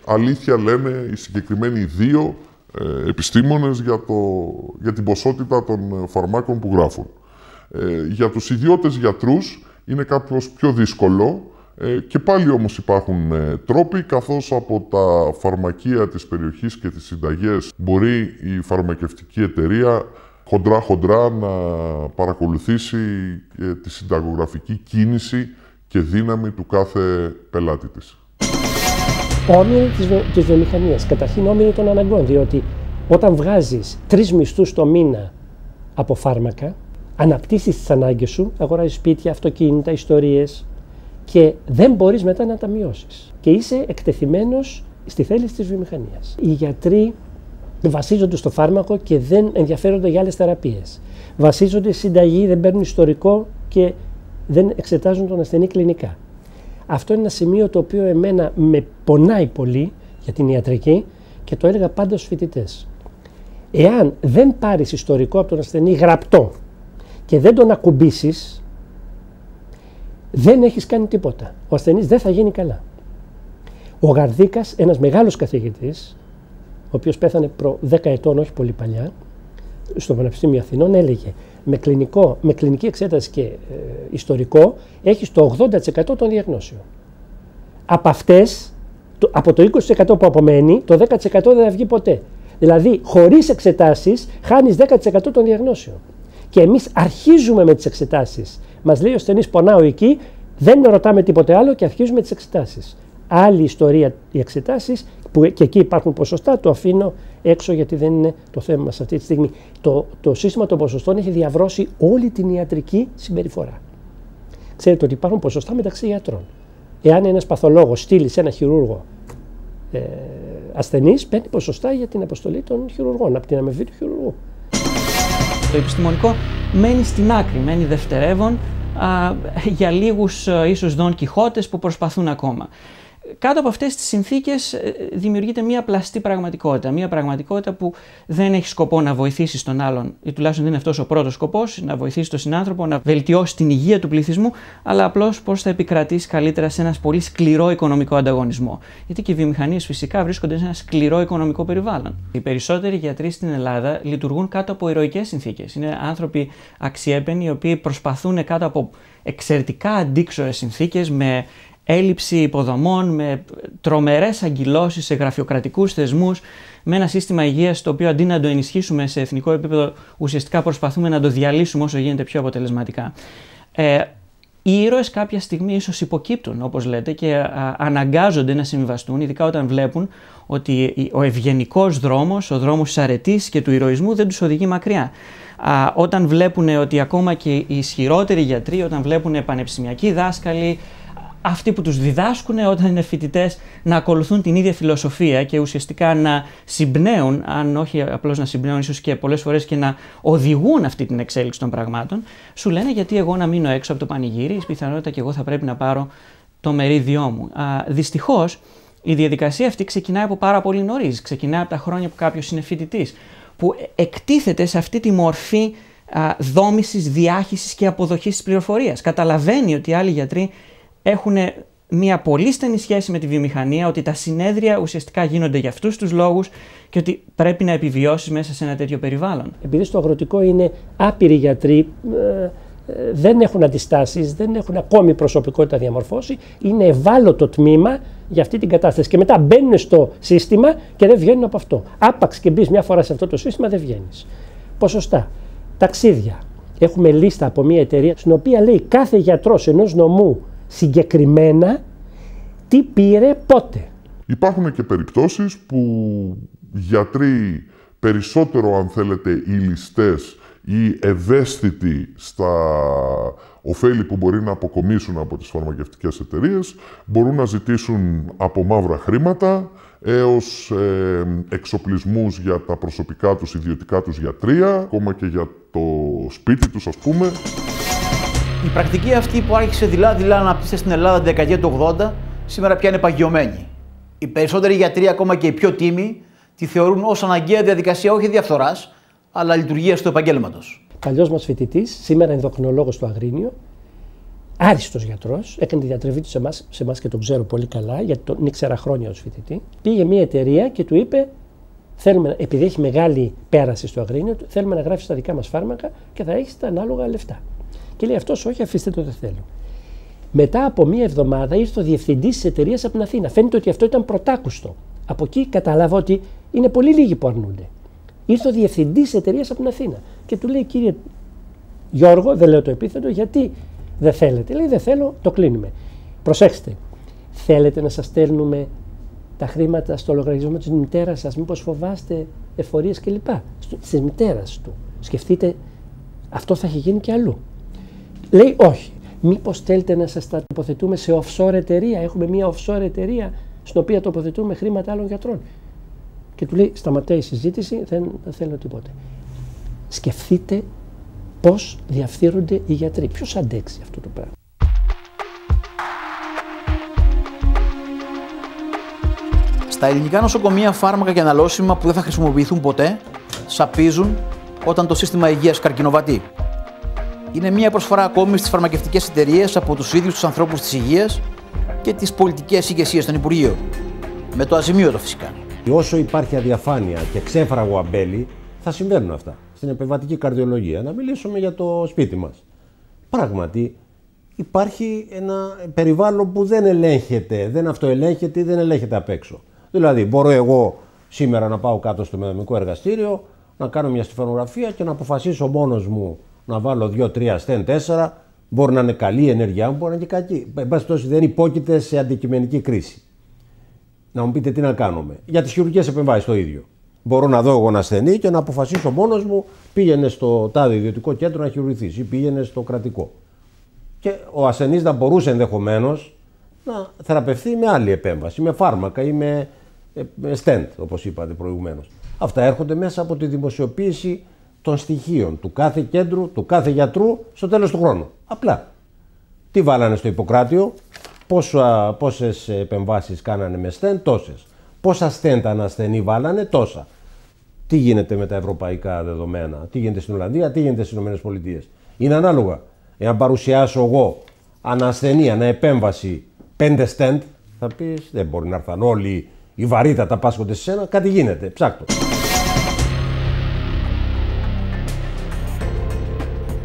αλήθεια λένε οι συγκεκριμένοι 2 επιστήμονες για την ποσότητα των φαρμάκων που γράφουν. Για τους ιδιώτες γιατρούς είναι κάπως πιο δύσκολο και πάλι όμως υπάρχουν τρόποι, καθώς από τα φαρμακεία της περιοχής και τις συνταγές μπορεί η φαρμακευτική εταιρεία χοντρά να παρακολουθήσει τη συνταγογραφική κίνηση και δύναμη του κάθε πελάτη της. Όμοιροι της βιομηχανίας, καταρχήν όμοιροι των αναγκών, διότι όταν βγάζεις 3 μισθούς το μήνα από φάρμακα, αναπτύσσεις τις ανάγκες σου, αγοράζεις σπίτια, αυτοκίνητα, ιστορίες και δεν μπορείς μετά να τα μειώσεις. Και είσαι εκτεθειμένος στη θέληση της βιομηχανίας. Οι γιατροί βασίζονται στο φάρμακο και δεν ενδιαφέρονται για άλλες θεραπείες. Βασίζονται στη συνταγή, δεν παίρνουν ιστορικό και δεν εξετάζουν τον ασθενή κλινικά. Αυτό είναι ένα σημείο το οποίο εμένα με πονάει πολύ για την ιατρική και το έλεγα πάντα στους φοιτητές. Εάν δεν πάρεις ιστορικό από τον ασθενή γραπτό και δεν τον ακουμπήσεις, δεν έχεις κάνει τίποτα. Ο ασθενής δεν θα γίνει καλά. Ο Γαρδίκας, ένας μεγάλος καθηγητής, ο οποίος πέθανε προ 10 ετών, όχι πολύ παλιά, στο Πανεπιστήμιο Αθηνών, έλεγε με κλινική εξέταση και ιστορικό έχεις το 80% των διαγνώσεων. Από αυτές, από το 20% που απομένει, το 10% δεν θα βγει ποτέ. Δηλαδή, χωρίς εξετάσεις, χάνεις 10% των διαγνώσεων. Και εμείς αρχίζουμε με τις εξετάσεις. Μας λέει ο ασθενής πονάω εκεί, δεν ρωτάμε τίποτε άλλο και αρχίζουμε τις εξετάσεις. Άλλη ιστορία οι εξετάσεις, που και εκεί υπάρχουν ποσοστά, το αφήνω έξω γιατί δεν είναι το θέμα μας αυτή τη στιγμή. Το σύστημα των ποσοστών έχει διαβρώσει όλη την ιατρική συμπεριφορά. Ξέρετε ότι υπάρχουν ποσοστά μεταξύ γιατρών. Εάν ένας παθολόγος στείλει σε ένα χειρούργο ασθενής, παίρνει ποσοστά για την αποστολή των χειρουργών, από την αμοιβή του χειρουργού. Το επιστημονικό μένει στην άκρη, μένει δευτερεύον για λίγους ίσως Δον Κιχώτες που προσπαθούν ακόμα. Κάτω από αυτές τις συνθήκες δημιουργείται μια πλαστή πραγματικότητα. Μια πραγματικότητα που δεν έχει σκοπό να βοηθήσει τον άλλον, ή τουλάχιστον δεν είναι αυτός ο πρώτος σκοπός, να βοηθήσει τον συνάνθρωπο, να βελτιώσει την υγεία του πληθυσμού, αλλά απλώς πώς θα επικρατήσει καλύτερα σε ένα πολύ σκληρό οικονομικό ανταγωνισμό. Γιατί και οι βιομηχανίες φυσικά βρίσκονται σε ένα σκληρό οικονομικό περιβάλλον. Οι περισσότεροι γιατροί στην Ελλάδα λειτουργούν κάτω από ηρωικές συνθήκες. Είναι άνθρωποι αξιέπαινοι, οι οποίοι προσπαθούν κάτω από εξαιρετικά αντίξωες συνθήκες, με έλλειψη υποδομών, με τρομερές αγκυλώσεις σε γραφειοκρατικούς θεσμούς, με ένα σύστημα υγείας το οποίο αντί να το ενισχύσουμε σε εθνικό επίπεδο, ουσιαστικά προσπαθούμε να το διαλύσουμε όσο γίνεται πιο αποτελεσματικά. Οι ήρωες κάποια στιγμή ίσως υποκύπτουν, όπως λέτε, και αναγκάζονται να συμβιβαστούν, ειδικά όταν βλέπουν ότι ο ευγενικός δρόμος, ο δρόμος της αρετής και του ηρωισμού δεν τους οδηγεί μακριά. Όταν βλέπουν ότι ακόμα και οι ισχυρότεροι γιατροί, όταν βλέπουν πανεπιστημιακοί δάσκαλοι, αυτοί που τους διδάσκουν όταν είναι φοιτητές, να ακολουθούν την ίδια φιλοσοφία και ουσιαστικά να συμπνέουν, αν όχι απλώς να συμπνέουν, ίσως και πολλές φορές και να οδηγούν αυτή την εξέλιξη των πραγμάτων, σου λένε γιατί εγώ να μείνω έξω από το πανηγύρι, η πιθανότητα και εγώ θα πρέπει να πάρω το μερίδιό μου. Δυστυχώς, η διαδικασία αυτή ξεκινάει από πάρα πολύ νωρίς. Ξεκινάει από τα χρόνια που κάποιος είναι φοιτητής, που εκτίθεται σε αυτή τη μορφή δόμησης, διάχυσης και αποδοχής της πληροφορίας. Καταλαβαίνει ότι οι άλλοι γιατροί έχουν μια πολύ στενή σχέση με τη βιομηχανία, ότι τα συνέδρια ουσιαστικά γίνονται για αυτούς τους λόγους και ότι πρέπει να επιβιώσεις μέσα σε ένα τέτοιο περιβάλλον. Επειδή στο αγροτικό είναι άπειροι γιατροί, δεν έχουν αντιστάσεις, δεν έχουν ακόμη προσωπικότητα διαμορφώσει, είναι ευάλωτο τμήμα για αυτή την κατάσταση. Και μετά μπαίνουν στο σύστημα και δεν βγαίνουν από αυτό. Άπαξ και μπεις μια φορά σε αυτό το σύστημα, δεν βγαίνεις. Ποσοστά. Ταξίδια. Έχουμε λίστα από μια εταιρεία, στην οποία λέει κάθε γιατρός ενός νομού συγκεκριμένα τι πήρε πότε. Υπάρχουν και περιπτώσεις που γιατροί περισσότερο, αν θέλετε, οι ληστές ή ευαίσθητοι στα ωφέλη που μπορεί να αποκομίσουν από τις φαρμακευτικές εταιρείες, μπορούν να ζητήσουν από μαύρα χρήματα έως εξοπλισμούς για τα προσωπικά τους, ιδιωτικά τους γιατρία, ακόμα και για το σπίτι τους, ας πούμε. Η πρακτική αυτή που άρχισε δειλά-δειλά να αναπτύσσεται στην Ελλάδα τη δεκαετία του 80, σήμερα πια είναι παγιωμένη. Οι περισσότεροι γιατροί, ακόμα και οι πιο τίμοι, τη θεωρούν ως αναγκαία διαδικασία όχι διαφθοράς, αλλά λειτουργίας του επαγγέλματος. Παλιός μας φοιτητής, σήμερα ενδοκρινολόγος στο Αγρίνιο, άριστος γιατρός, έκανε τη διατροφή του σε εμάς και τον ξέρω πολύ καλά, γιατί τον ήξερα χρόνια ως φοιτητή. Πήγε μια εταιρεία και του είπε: θέλουμε, επειδή έχει μεγάλη πέραση στο Αγρίνιο, θέλουμε να γράψεις τα δικά μας φάρμακα και θα έχεις τα ανάλογα λεφτά. Και λέει αυτός: όχι, αφήστε το, δεν θέλω. Μετά από μία εβδομάδα ήρθε ο διευθυντής της εταιρείας από την Αθήνα. Φαίνεται ότι αυτό ήταν πρωτάκουστο. Από εκεί κατάλαβα ότι είναι πολύ λίγοι που αρνούνται. Ήρθε ο διευθυντής της εταιρείας από την Αθήνα και του λέει: κύριε Γιώργο, δεν λέω το επίθετο, γιατί δεν θέλετε? Λέει: δεν θέλω, το κλείνουμε. Προσέξτε, θέλετε να σας στέλνουμε τα χρήματα στο λογαριασμό της μητέρας σας? Μήπως φοβάστε εφορίες κλπ. Της μητέρας του. Σκεφτείτε, αυτό θα έχει γίνει και αλλού. Λέει: όχι. Μήπως θέλετε να σας τα τοποθετούμε σε offshore εταιρεία? Έχουμε μια offshore εταιρεία στην οποία τοποθετούμε χρήματα άλλων γιατρών. Και του λέει: σταματάει η συζήτηση, δεν θέλω τίποτε. Σκεφτείτε πώς διαφθείρονται οι γιατροί. Ποιος αντέξει αυτό το πράγμα? Στα ελληνικά νοσοκομεία φάρμακα και αναλώσιμα που δεν θα χρησιμοποιηθούν ποτέ σαπίζουν όταν το σύστημα υγείας καρκινοβατεί. Είναι μια προσφορά ακόμη στις φαρμακευτικές εταιρείες από τους ίδιους τους ανθρώπους της υγείας και τις πολιτικές ηγεσίες των Υπουργείων. Με το αζημίωτο φυσικά. Όσο υπάρχει αδιαφάνεια και ξέφραγο αμπέλι, θα συμβαίνουν αυτά. Στην επεμβατική καρδιολογία, να μιλήσουμε για το σπίτι μας. Πράγματι, υπάρχει ένα περιβάλλον που δεν ελέγχεται, δεν αυτοελέγχεται ή δεν ελέγχεται απ' έξω. Δηλαδή, μπορώ εγώ σήμερα να πάω κάτω στο μηδαμικό εργαστήριο, να κάνω μια στιφανογραφία και να αποφασίσω μόνος μου να βάλω 2-3 στεν 4. Μπορεί να είναι καλή η ενέργειά μου, μπορεί να είναι και κακή. Εν πάση περιπτώσει, δεν υπόκειται σε αντικειμενική κρίση. Να μου πείτε τι να κάνουμε. Για τις χειρουργικές επεμβάσεις το ίδιο. Μπορώ να δω εγώ ένα ασθενή και να αποφασίσω μόνος μου, πήγαινε στο τάδε ιδιωτικό κέντρο να χειρουργηθείς ή πήγαινε στο κρατικό. Και ο ασθενής να μπορούσε ενδεχομένως να θεραπευθεί με άλλη επέμβαση, με φάρμακα ή με stent, όπως είπατε προηγουμένως. Αυτά έρχονται μέσα από τη δημοσιοποίηση των στοιχείων του κάθε κέντρου, του κάθε γιατρού στο τέλος του χρόνου. Απλά. Τι βάλανε στο Ιπποκράτιο, πόσες επεμβάσεις κάνανε με stent, τόσες. Πόσα stent ανασθενή βάλανε, τόσα. Τι γίνεται με τα ευρωπαϊκά δεδομένα, τι γίνεται στην Ολλανδία, τι γίνεται στις ΗΠΑ. Είναι ανάλογα. Εάν παρουσιάσω εγώ ανασθενή, αναεπέμβαση 5 stent, θα πεις δεν μπορεί να έρθουν όλοι οι βαρύτατα πάσχονται σε σένα, κάτι γίνεται, ψάκτο.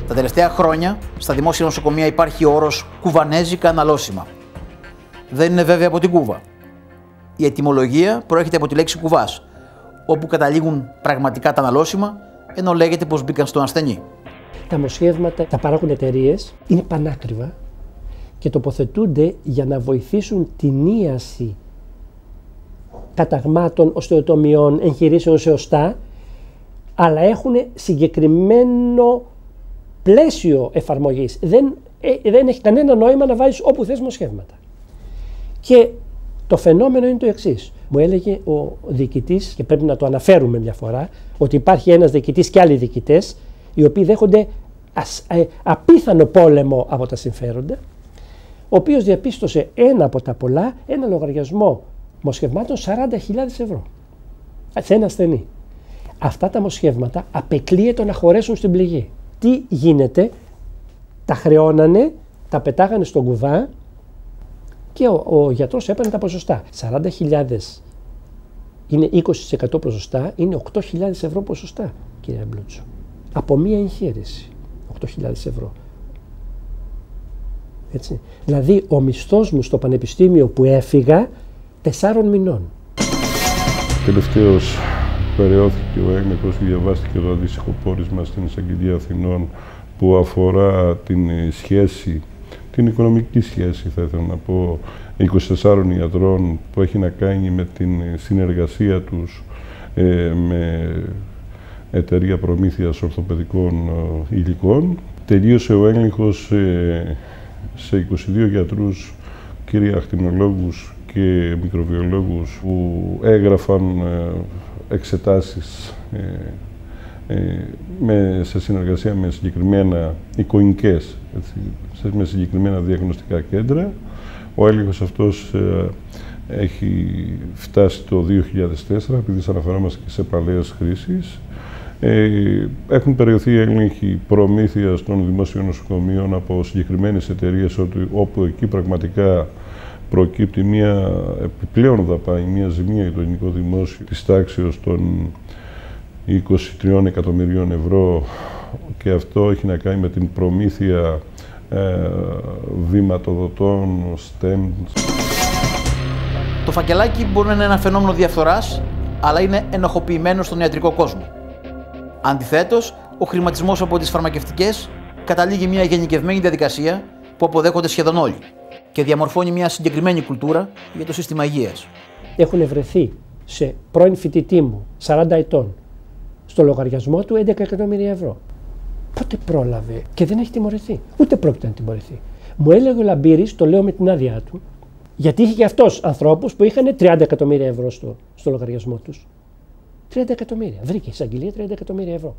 Τα τελευταία χρόνια στα δημόσια νοσοκομεία υπάρχει ο όρος κουβανέζικα αναλώσιμα. Δεν είναι βέβαια από την Κούβα. Η ετυμολογία προέρχεται από τη λέξη κουβάς, όπου καταλήγουν πραγματικά τα αναλώσιμα, ενώ λέγεται πως μπήκαν στον ασθενή. Τα μοσχεύματα τα παράγουν εταιρείες, είναι πανάκριβα και τοποθετούνται για να βοηθήσουν την ίαση καταγμάτων, οστεοτομιών, εγχειρήσεων σε οστά, αλλά έχουν συγκεκριμένο πλαίσιο εφαρμογής. Δεν έχει κανένα νόημα να βάζεις όπου θες μοσχεύματα. Και το φαινόμενο είναι το εξής. Μου έλεγε ο διοικητής, και πρέπει να το αναφέρουμε μια φορά, ότι υπάρχει ένας διοικητής και άλλοι διοικητές, οι οποίοι δέχονται απίθανο πόλεμο από τα συμφέροντα, ο οποίος διαπίστωσε ένα από τα πολλά, ένα λογαριασμό μοσχευμάτων 40.000 ευρώ σε ένα ασθενή. Αυτά τα μοσχεύματα απεκλείεται να χωρέσουν στην πληγή. Τι γίνεται, τα χρεώνανε, τα πετάγανε στον κουβά και ο γιατρός έπαιρνε τα ποσοστά. 40.000 είναι 20% ποσοστά, είναι 8.000 ευρώ ποσοστά, κύριε Μπλούτσο. Από μία εγχείρηση, 8.000 ευρώ. Έτσι. Δηλαδή, ο μισθός μου στο πανεπιστήμιο που έφυγα, 4 μηνών. Τελευταίως περαιώθηκε ο έλεγχος και διαβάστηκε το αντίστοιχο πόρισμα στην Εισαγγελία Αθηνών που αφορά την σχέση, την οικονομική σχέση, θα ήθελα να πω, 24 ιατρών που έχει να κάνει με την συνεργασία τους με εταιρεία προμήθειας ορθοπαιδικών υλικών. Τελείωσε ο έλεγχος σε 22 γιατρούς, κύρια ακτινολόγους και μικροβιολόγους που έγραφαν εξετάσεις σε συνεργασία με συγκεκριμένα εικονικές, με συγκεκριμένα διαγνωστικά κέντρα. Ο έλεγχος αυτός έχει φτάσει το 2004, επειδή αναφερόμαστε και σε παλαιές χρήσεις. Έχουν περιοθεί έλεγχοι προμήθειας των δημόσιων νοσοκομείων από συγκεκριμένες εταιρείες, όπου εκεί πραγματικά προκύπτει μια επιπλέον δαπάνη, μια ζημία για το ελληνικό δημόσιο της τάξεως των 23 εκατομμυρίων ευρώ, και αυτό έχει να κάνει με την προμήθεια βηματοδοτών, STEM. Το φακελάκι μπορεί να είναι ένα φαινόμενο διαφθοράς, αλλά είναι ενοχοποιημένο στον ιατρικό κόσμο. Αντιθέτως, ο χρηματισμός από τις φαρμακευτικές καταλήγει μια γενικευμένη διαδικασία που αποδέχονται σχεδόν όλοι και διαμορφώνει μια συγκεκριμένη κουλτούρα για το σύστημα υγείας. Έχουν βρεθεί σε πρώην φοιτητή μου, 40 ετών, στο λογαριασμό του 11 εκατομμύρια ευρώ. Πότε πρόλαβε και δεν έχει τιμωρηθεί. Ούτε πρόκειται να τιμωρηθεί. Μου έλεγε ο Λαμπύρης, το λέω με την άδειά του, γιατί είχε και αυτός ανθρώπους που είχαν 30 εκατομμύρια ευρώ στο λογαριασμό τους. 30 εκατομμύρια. Βρήκε εισαγγελία 30 εκατομμύρια ευρώ.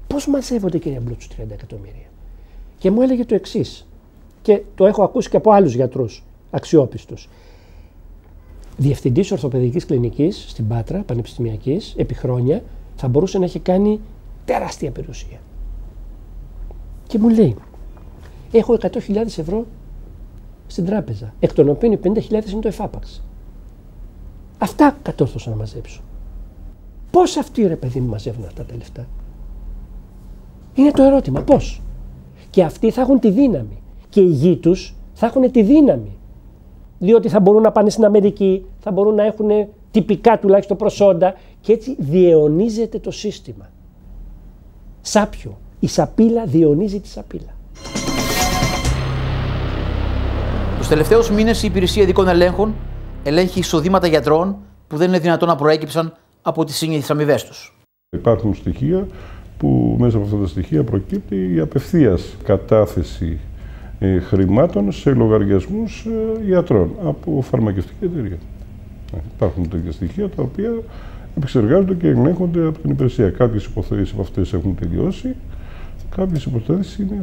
Πώς μαζεύονται, κύριε Μπλούτσου, 30 εκατομμύρια? Και μου έλεγε το εξής, και το έχω ακούσει και από άλλους γιατρούς αξιόπιστους. Διευθυντής ορθοπαιδικής κλινικής στην Πάτρα, πανεπιστημιακής, επί χρόνια, θα μπορούσε να έχει κάνει τεράστια περιουσία. Και μου λέει, έχω 100.000 ευρώ στην τράπεζα, εκ των οποίων οι 50.000 είναι το εφάπαξ. Αυτά κατόρθωσα να μαζέψω. Πώς αυτοί, ρε παιδί μου, μαζεύουν αυτά τα λεφτά? Είναι το ερώτημα, πώς? Και αυτοί θα έχουν τη δύναμη και οι γη τους θα έχουν τη δύναμη, διότι θα μπορούν να πάνε στην Αμερική, θα μπορούν να έχουν τυπικά τουλάχιστον προσόντα, και έτσι διαιωνίζεται το σύστημα. Σάπιο. Η σαπίλα διαιωνίζει τη σαπίλα. Τους τελευταίους μήνες η Υπηρεσία Ειδικών Ελέγχων ελέγχει εισοδήματα γιατρών που δεν είναι δυνατόν να προέκυψαν από τις συνήθεις αμοιβές τους. Υπάρχουν στοιχεία που μέσα από αυτά τα στοιχεία προκύπτει η απευθείας κατάθεση χρημάτων σε λογαριασμούς γιατρών από φαρμακευτική εταιρεία. Υπάρχουν τέτοια στοιχεία τα οποία επεξεργάζονται και ελέγχονται από την υπηρεσία. Κάποιες υποθέσεις από αυτές έχουν τελειώσει, κάποιες υποθέσεις είναι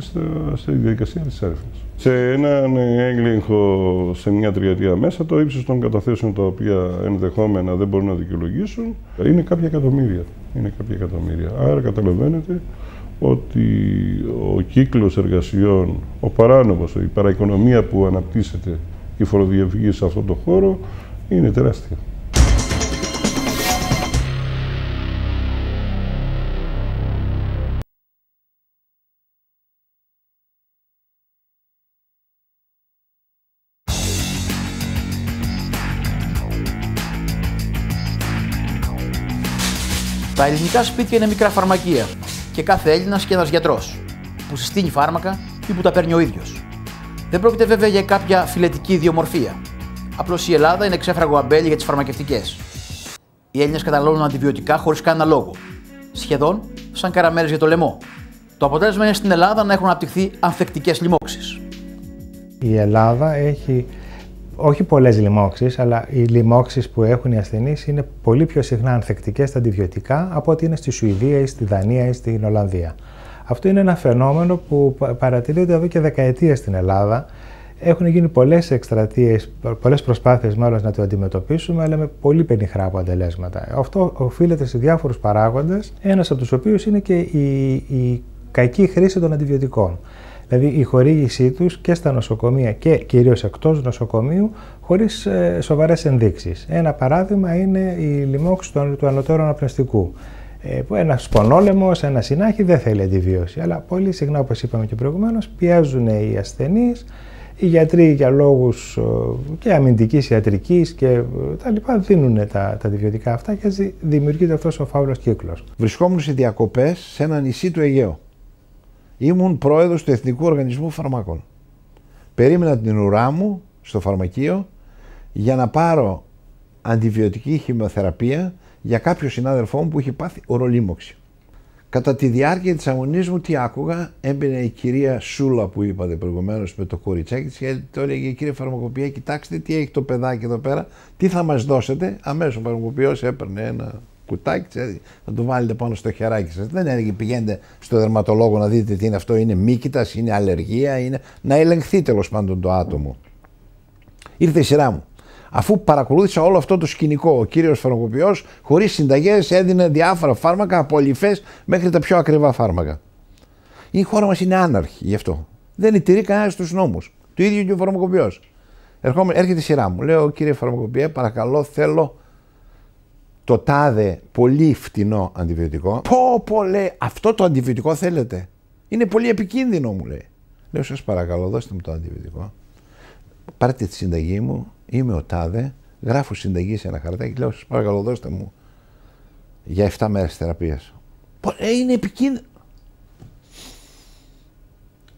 στη διαδικασία της έρευνας. Σε έναν έγκλειγχο σε μια τριετία μέσα, το ύψος των καταθέσεων τα οποία ενδεχόμενα δεν μπορούν να δικαιολογήσουν είναι κάποια εκατομμύρια. Άρα καταλαβαίνετε ότι ο κύκλος εργασιών, ο παράνομος, η παραοικονομία που αναπτύσσεται και η φοροδιαφυγή σε αυτό το χώρο είναι τεράστια. Τα ελληνικά σπίτια είναι μικρά φαρμακεία και κάθε Έλληνας και ένας γιατρός που συστήνει φάρμακα ή που τα παίρνει ο ίδιος. Δεν πρόκειται βέβαια για κάποια φιλετική ιδιομορφία. Απλώς η Ελλάδα είναι ξέφραγο αμπέλι για τις φαρμακευτικές. Οι Έλληνες καταναλώνουν αντιβιωτικά χωρίς κανένα λόγο. Σχεδόν σαν καραμέλες για το λαιμό. Το αποτέλεσμα είναι στην Ελλάδα να έχουν αναπτυχθεί ανθεκτικές λοιμώξεις. Η Ελλάδα έχει όχι πολλές λοιμώξεις, αλλά οι λοιμώξεις που έχουν οι ασθενείς είναι πολύ πιο συχνά ανθεκτικές στα αντιβιωτικά από ό,τι είναι στη Σουηδία ή στη Δανία ή στην Ολλανδία. Αυτό είναι ένα φαινόμενο που παρατηρείται εδώ και δεκαετίες στην Ελλάδα. Έχουν γίνει πολλές εκστρατείες, πολλές προσπάθειες μάλλον να το αντιμετωπίσουμε, αλλά με πολύ πενιχρά αποτελέσματα. Αυτό οφείλεται σε διάφορους παράγοντες, ένας από τους οποίους είναι και η κακή χρήση των αντιβιωτικών. Δηλαδή η χορήγησή τους και στα νοσοκομεία και κυρίως εκτός νοσοκομείου χωρίς σοβαρές ενδείξεις. Ένα παράδειγμα είναι η λοιμώξη του ανωτέρου αναπνευστικού. Ένα σπονόλαιμος, ένα συνάχη δεν θέλει αντιβίωση, αλλά πολύ συχνά, όπως είπαμε και προηγουμένως, πιέζουν οι ασθενείς, οι γιατροί για λόγους και αμυντικής ιατρικής και τα λοιπά δίνουν τα αντιβιωτικά αυτά και έτσι δημιουργείται αυτός ο φαύλος κύκλος. Βρισκόμουν σε διακοπές σε ένα νησί του Αιγαίου. Ήμουν πρόεδρος του Εθνικού Οργανισμού Φαρμάκων. Περίμενα την ουρά μου στο φαρμακείο για να πάρω αντιβιωτική χημειοθεραπεία για κάποιο συνάδελφό μου που είχε πάθει ορολίμωξη. Κατά τη διάρκεια της αγωνίας μου τι άκουγα, έμπαινε η κυρία Σούλα που είπατε προηγουμένως με το κοριτσάκι της και το έλεγε κύριε φαρμακοποιέ, κοιτάξτε τι έχει το παιδάκι εδώ πέρα, τι θα μας δώσετε. Αμέσως ο φαρμακοποιός έπαιρνε ένα κουτάκι, θα το βάλετε πάνω στο χεράκι σας. Δεν έλεγε πηγαίνετε στο δερματολόγο να δείτε τι είναι αυτό, είναι μύκητας, είναι αλλεργία, είναι να ελεγχθεί τέλος πάντων το άτομο. Ήρθε η σειρά μου. Αφού παρακολούθησα όλο αυτό το σκηνικό, ο κύριος φαρμακοποιός χωρίς συνταγές έδινε διάφορα φάρμακα από ολυφές μέχρι τα πιο ακριβά φάρμακα. Η χώρα μας είναι άναρχη γι' αυτό. Δεν τηρεί κανένας τους νόμους. Το ίδιο και ο φαρμακοποιός. Έρχεται η σειρά μου. Λέω κύριε φαρμακοποιέ, παρακαλώ θέλω το τάδε πολύ φτηνό αντιβιωτικό. Πω λέει, αυτό το αντιβιωτικό θέλετε. Είναι πολύ επικίνδυνο μου λέει. Λέω σας παρακαλώ δώστε μου το αντιβιωτικό. Πάρτε τη συνταγή μου, είμαι ο τάδε, γράφω συνταγή σε ένα χαρτάκι, λέω σας παρακαλώ δώστε μου για 7 μέρες θεραπείας. Είναι επικίνδυνο.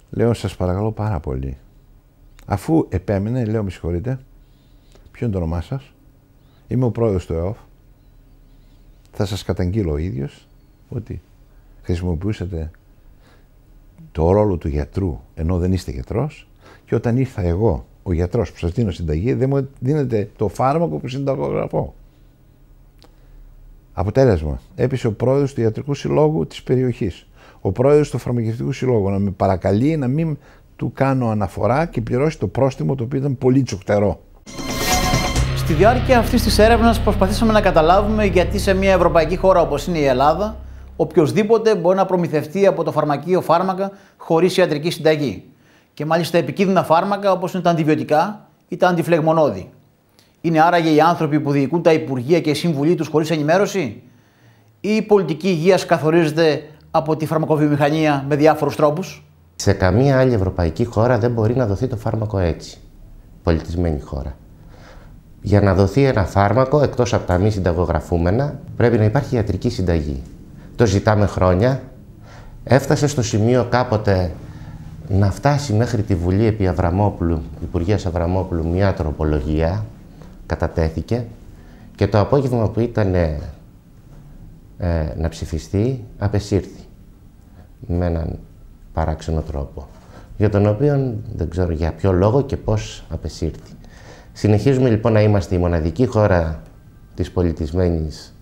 Λέω σας παρακαλώ πάρα πολύ. Αφού επέμεινε, λέω με συγχωρείτε, ποιο είναι το όνομά σας, είμαι ο πρόεδρος του ΕΟΦ, θα σας καταγγείλω ο ίδιος ότι χρησιμοποιούσατε το ρόλο του γιατρού ενώ δεν είστε γιατρός και όταν ήρθα εγώ ο γιατρός που σας δίνω συνταγή δεν μου δίνετε το φάρμακο που συνταγογραφώ. Αποτέλεσμα, έπεισε ο πρόεδρος του Ιατρικού Συλλόγου της περιοχής, ο πρόεδρος του Φαρμακευτικού Συλλόγου να με παρακαλεί να μην του κάνω αναφορά και πληρώσει το πρόστιμο το οποίο ήταν πολύ τσουκτερό. Στη διάρκεια αυτής της έρευνας προσπαθήσαμε να καταλάβουμε γιατί σε μια ευρωπαϊκή χώρα όπως είναι η Ελλάδα οποιοσδήποτε μπορεί να προμηθευτεί από το φαρμακείο φάρμακα χωρίς ιατρική συνταγή. Και μάλιστα επικίνδυνα φάρμακα όπως είναι τα αντιβιωτικά ή τα αντιφλεγμονώδη. Είναι άραγε οι άνθρωποι που διοικούν τα υπουργεία και οι σύμβουλοι τους χωρίς ενημέρωση, ή η πολιτική υγείας καθορίζεται από τη φαρμακοβιομηχανία με διάφορους τρόπους? Σε καμία άλλη ευρωπαϊκή χώρα δεν μπορεί να δοθεί το φάρμακο έτσι. Πολιτισμένη χώρα. Για να δοθεί ένα φάρμακο, εκτός από τα μη συνταγογραφούμενα, πρέπει να υπάρχει ιατρική συνταγή. Το ζητάμε χρόνια. Έφτασε στο σημείο κάποτε να φτάσει μέχρι τη Βουλή επί Αβραμόπουλου, Υπουργείας Αβραμόπουλου, μια τροπολογία κατατέθηκε και το απόγευμα που ήταν να ψηφιστεί απεσύρθη με έναν παράξενο τρόπο, για τον οποίο δεν ξέρω για ποιο λόγο και πώς απεσύρθη. Συνεχίζουμε λοιπόν να είμαστε η μοναδική χώρα της πολιτισμένης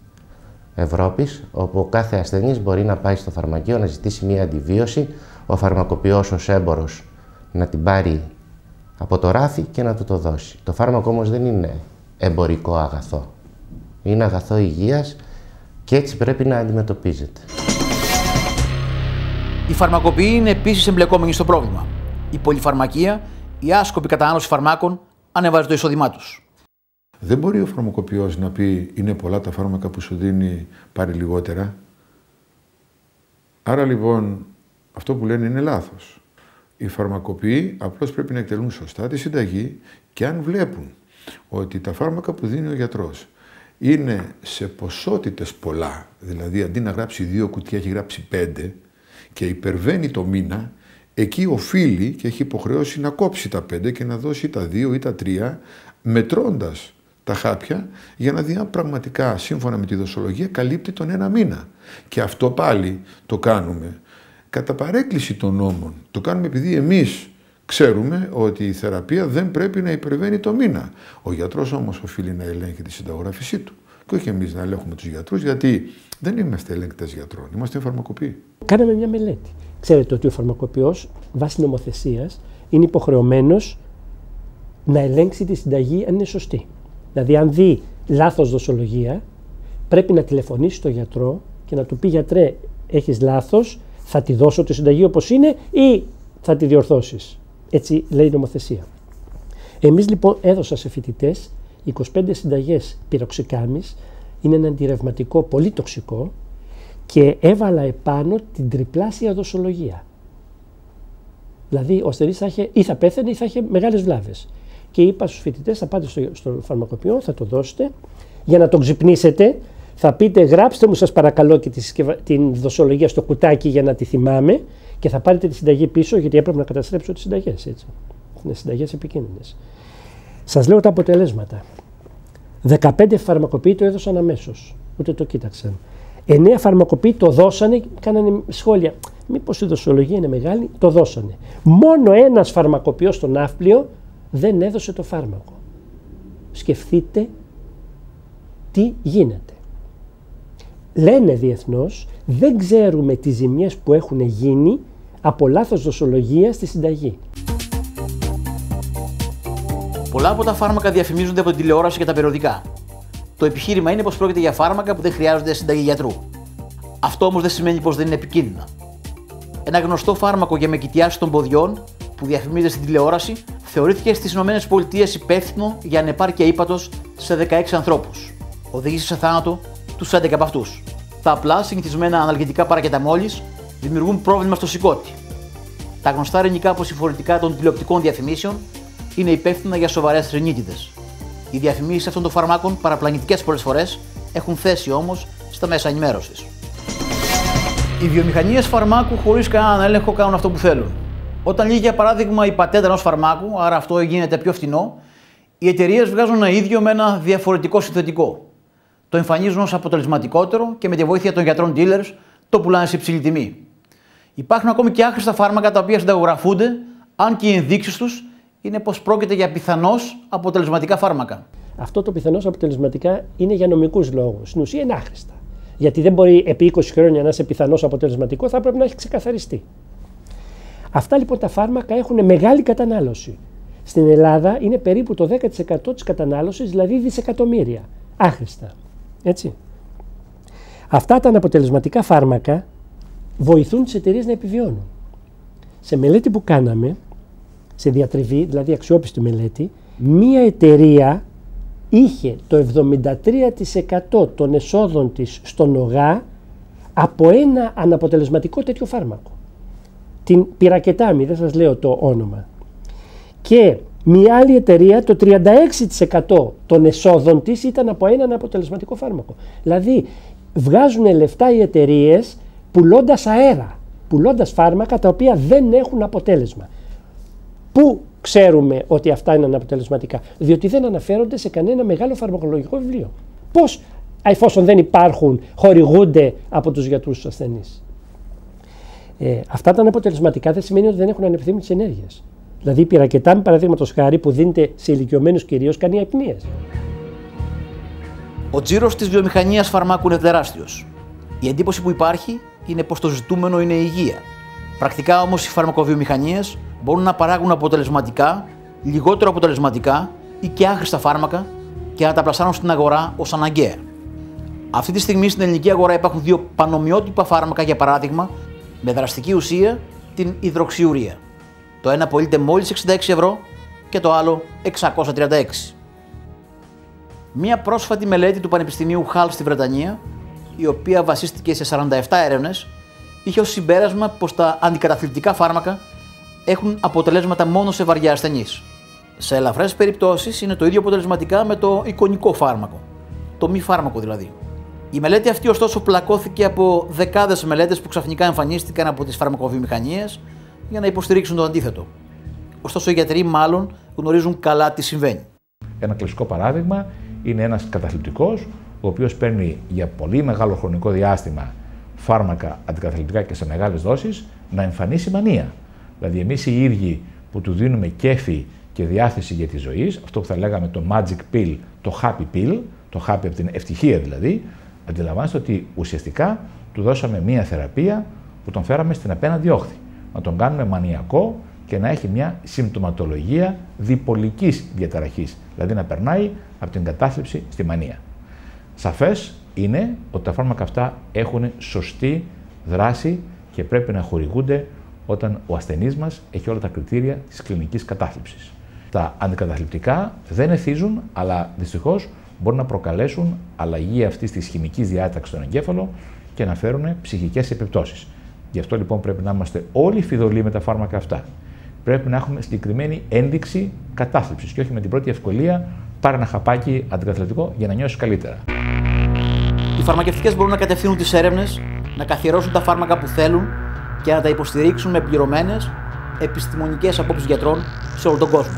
Ευρώπης, όπου ο κάθε ασθενής μπορεί να πάει στο φαρμακείο να ζητήσει μία αντιβίωση, ο φαρμακοποιός ως έμπορος να την πάρει από το ράφι και να του το δώσει. Το φάρμακο όμως δεν είναι εμπορικό αγαθό. Είναι αγαθό υγείας και έτσι πρέπει να αντιμετωπίζεται. Οι φαρμακοποιοί είναι επίσης εμπλεκόμενοι στο πρόβλημα. Η πολυφαρμακεία, η άσκοπη κατανάλωση φαρμάκων ανεβάζει το εισόδημά τους. Δεν μπορεί ο φαρμακοποιός να πει είναι πολλά τα φάρμακα που σου δίνει, πάρει λιγότερα. Άρα λοιπόν αυτό που λένε είναι λάθος. Οι φαρμακοποιοί απλώς πρέπει να εκτελούν σωστά τη συνταγή και αν βλέπουν ότι τα φάρμακα που δίνει ο γιατρός είναι σε ποσότητες πολλά, δηλαδή αντί να γράψει 2 κουτιά έχει γράψει 5 και υπερβαίνει το μήνα, εκεί οφείλει και έχει υποχρέωση να κόψει τα 5 και να δώσει τα 2 ή τα 3, μετρώντας τα χάπια για να δει αν πραγματικά σύμφωνα με τη δοσολογία καλύπτει τον ένα μήνα. Και αυτό πάλι το κάνουμε κατά παρέκκληση των νόμων. Το κάνουμε επειδή εμείς ξέρουμε ότι η θεραπεία δεν πρέπει να υπερβαίνει το μήνα. Ο γιατρός όμως οφείλει να ελέγχει τη συνταγογράφησή του. Και όχι εμείς να ελέγχουμε τους γιατρούς, γιατί δεν είμαστε ελεγκτές γιατρών, είμαστε φαρμακοποιοί. Κάναμε μια μελέτη. Ξέρετε ότι ο φαρμακοποιός βάσει νομοθεσίας είναι υποχρεωμένος να ελέγξει τη συνταγή αν είναι σωστή. Δηλαδή, αν δει λάθος δοσολογία, πρέπει να τηλεφωνήσει στον γιατρό και να του πει: γιατρέ, έχεις λάθος, θα τη δώσω τη συνταγή όπως είναι ή θα τη διορθώσεις. Έτσι λέει η νομοθεσία. Εμείς λοιπόν έδωσα σε φοιτητές 25 συνταγές πυροξικάμης, είναι ένα αντιρρευματικό πολύ τοξικό και έβαλα επάνω την τριπλάσια δοσολογία. Δηλαδή ο ασθενής θα είχε, ή θα πέθαινε ή θα είχε μεγάλες βλάβες. Και είπα στους φοιτητές, θα πάτε στο φαρμακοποιό, θα το δώσετε, για να τον ξυπνήσετε, θα πείτε γράψτε μου σας παρακαλώ και την δοσολογία στο κουτάκι για να τη θυμάμαι και θα πάρετε τη συνταγή πίσω γιατί έπρεπε να καταστρέψω τις συνταγές, έτσι. Είναι συνταγές επικίνδυνες. Σας λέω τα αποτελέσματα. 15 φαρμακοποιοί το έδωσαν αμέσως, ούτε το κοίταξαν. 9 φαρμακοποιοί το δώσανε, κάνανε σχόλια. Μήπως η δοσολογία είναι μεγάλη, το δώσανε. Μόνο ένας φαρμακοποιός στο Ναύπλιο δεν έδωσε το φάρμακο. Σκεφτείτε τι γίνεται. Λένε διεθνώς, δεν ξέρουμε τις ζημιές που έχουν γίνει από λάθος δοσολογία στη συνταγή. Πολλά από τα φάρμακα διαφημίζονται από την τηλεόραση και τα περιοδικά. Το επιχείρημα είναι πως πρόκειται για φάρμακα που δεν χρειάζονται συνταγή γιατρού. Αυτό όμως δεν σημαίνει πως δεν είναι επικίνδυνα. Ένα γνωστό φάρμακο για μεκητιάσεις των ποδιών που διαφημίζεται στην τηλεόραση θεωρήθηκε στις ΗΠΑ υπεύθυνο για ανεπάρκεια ύπατος σε 16 ανθρώπους. Οδήγησε σε θάνατο τους 11 από αυτούς. Τα απλά συνηθισμένα αναλγητικά παρακεταμόλης δημιουργούν πρόβλημα στο σηκώτη. Τα γνωστά ρενικά αποσυμφορητικά των τηλεοπτικών διαφημίσεων είναι υπεύθυνα για σοβαρές ρινίτιδες. Οι διαφημίσεις αυτών των φαρμάκων, παραπλανητικές πολλές φορές, έχουν θέση όμως στα μέσα ενημέρωσης. Οι βιομηχανίες φαρμάκου χωρίς κανέναν έλεγχο κάνουν αυτό που θέλουν. Όταν λύγει για παράδειγμα η πατέντα ενός φαρμάκου, άρα αυτό γίνεται πιο φθηνό, οι εταιρείες βγάζουν ένα ίδιο με ένα διαφορετικό συνθετικό. Το εμφανίζουν ως αποτελεσματικότερο και με τη βοήθεια των γιατρών dealers το πουλάνε σε υψηλή τιμή. Υπάρχουν ακόμη και άχρηστα φάρμακα τα οποία συνταγογραφούνται, αν και οι ενδείξεις τους είναι πως πρόκειται για πιθανώς αποτελεσματικά φάρμακα. Αυτό το πιθανώς αποτελεσματικά είναι για νομικούς λόγους. Στην ουσία είναι άχρηστα. Γιατί δεν μπορεί επί 20 χρόνια να είσαι πιθανώς αποτελεσματικό, θα πρέπει να έχει ξεκαθαριστεί. Αυτά λοιπόν τα φάρμακα έχουν μεγάλη κατανάλωση. Στην Ελλάδα είναι περίπου το 10% της κατανάλωσης, δηλαδή δισεκατομμύρια. Άχρηστα. Έτσι. Αυτά τα αναποτελεσματικά φάρμακα βοηθούν τις εταιρείες να επιβιώνουν. Σε μελέτη που κάναμε, σε διατριβή, δηλαδή αξιόπιστη μελέτη, μία εταιρεία είχε το 73% των εσόδων της στον ΟΓΑ από ένα αναποτελεσματικό τέτοιο φάρμακο. Την πυρακετάμι, δεν σας λέω το όνομα. Και μια άλλη εταιρεία, το 36% των εσόδων της ήταν από ένα αναποτελεσματικό φάρμακο. Δηλαδή, βγάζουν λεφτά οι εταιρείες πουλώντας αέρα, πουλώντας φάρμακα τα οποία δεν έχουν αποτέλεσμα. Πού ξέρουμε ότι αυτά είναι αναποτελεσματικά? Διότι δεν αναφέρονται σε κανένα μεγάλο φαρμακολογικό βιβλίο. Πώς, εφόσον δεν υπάρχουν, χορηγούνται από τους γιατρούς στους ασθενείς? Αυτά τα αναποτελεσματικά δεν σημαίνει ότι δεν έχουν ανεπιθύμητες ενέργειες. Δηλαδή η πυρακετάμι, παραδείγματος χάρη, που δίνεται σε ηλικιωμένους κυρίως, κάνει αϊπνίες. Ο τζίρος της βιομηχανίας φαρμάκου είναι τεράστιος. Η εντύπωση που υπάρχει είναι πως το ζητούμενο είναι η υγεία. Πρακτικά όμως οι φαρμακοβιομηχανίες μπορούν να παράγουν αποτελεσματικά, λιγότερο αποτελεσματικά ή και άχρηστα φάρμακα και να τα πλασάρουν στην αγορά ως αναγκαία. Αυτή τη στιγμή στην ελληνική αγορά υπάρχουν δύο πανομοιότυπα φάρμακα, για παράδειγμα, με δραστική ουσία την υδροξιουρία. Το ένα πωλείται μόλις 66 ευρώ και το άλλο 636. Μία πρόσφατη μελέτη του Πανεπιστημίου Hull στη Βρετανία, η οποία βασίστηκε σε 47 έρευνες, είχε ως συμπέρασμα πως τα αντικαταθλιπτικά φάρμακα έχουν αποτελέσματα μόνο σε βαριά ασθενείς. Σε ελαφρές περιπτώσεις είναι το ίδιο αποτελεσματικά με το εικονικό φάρμακο, το μη φάρμακο δηλαδή. Η μελέτη αυτή ωστόσο πλακώθηκε από δεκάδες μελέτες που ξαφνικά εμφανίστηκαν από τις φαρμακοβιομηχανίες για να υποστηρίξουν το αντίθετο. Ωστόσο οι γιατροί μάλλον γνωρίζουν καλά τι συμβαίνει. Ένα κλασικό παράδειγμα είναι ένας καταθλιπτικός, ο οποίος παίρνει για πολύ μεγάλο χρονικό διάστημα φάρμακα αντικαταθλιπτικά και σε μεγάλες δόσεις, να εμφανίσει μανία. Δηλαδή εμείς οι ίδιοι που του δίνουμε κέφι και διάθεση για τη ζωή, αυτό που θα λέγαμε το magic pill, το happy pill, το happy από την ευτυχία δηλαδή, αντιλαμβάνεστε ότι ουσιαστικά του δώσαμε μία θεραπεία που τον φέραμε στην απέναντι όχθη. Να τον κάνουμε μανιακό και να έχει μια συμπτωματολογία διπολικής διαταραχής, δηλαδή να περνάει από την κατάθλιψη στη μανία. Σαφές είναι ότι τα φάρμακα αυτά έχουν σωστή δράση και πρέπει να χορηγούνται όταν ο ασθενής μας έχει όλα τα κριτήρια της κλινικής κατάθλιψης. Τα αντικαταθλιπτικά δεν εθίζουν, αλλά δυστυχώς μπορούν να προκαλέσουν αλλαγή αυτής της χημικής διάταξης στον εγκέφαλο και να φέρουν ψυχικές επιπτώσεις. Γι' αυτό λοιπόν πρέπει να είμαστε όλοι φιδωλοί με τα φάρμακα αυτά. Πρέπει να έχουμε συγκεκριμένη ένδειξη κατάθλιψης και όχι με την πρώτη ευκολία πάρε ένα χαπάκι αντικαταθλιπτικό για να νιώσεις καλύτερα. Οι φαρμακευτικές μπορούν να κατευθύνουν τις έρευνες, να καθιερώσουν τα φάρμακα που θέλουν και να τα υποστηρίξουν με πληρωμένες επιστημονικές απόψεις γιατρών σε όλο τον κόσμο.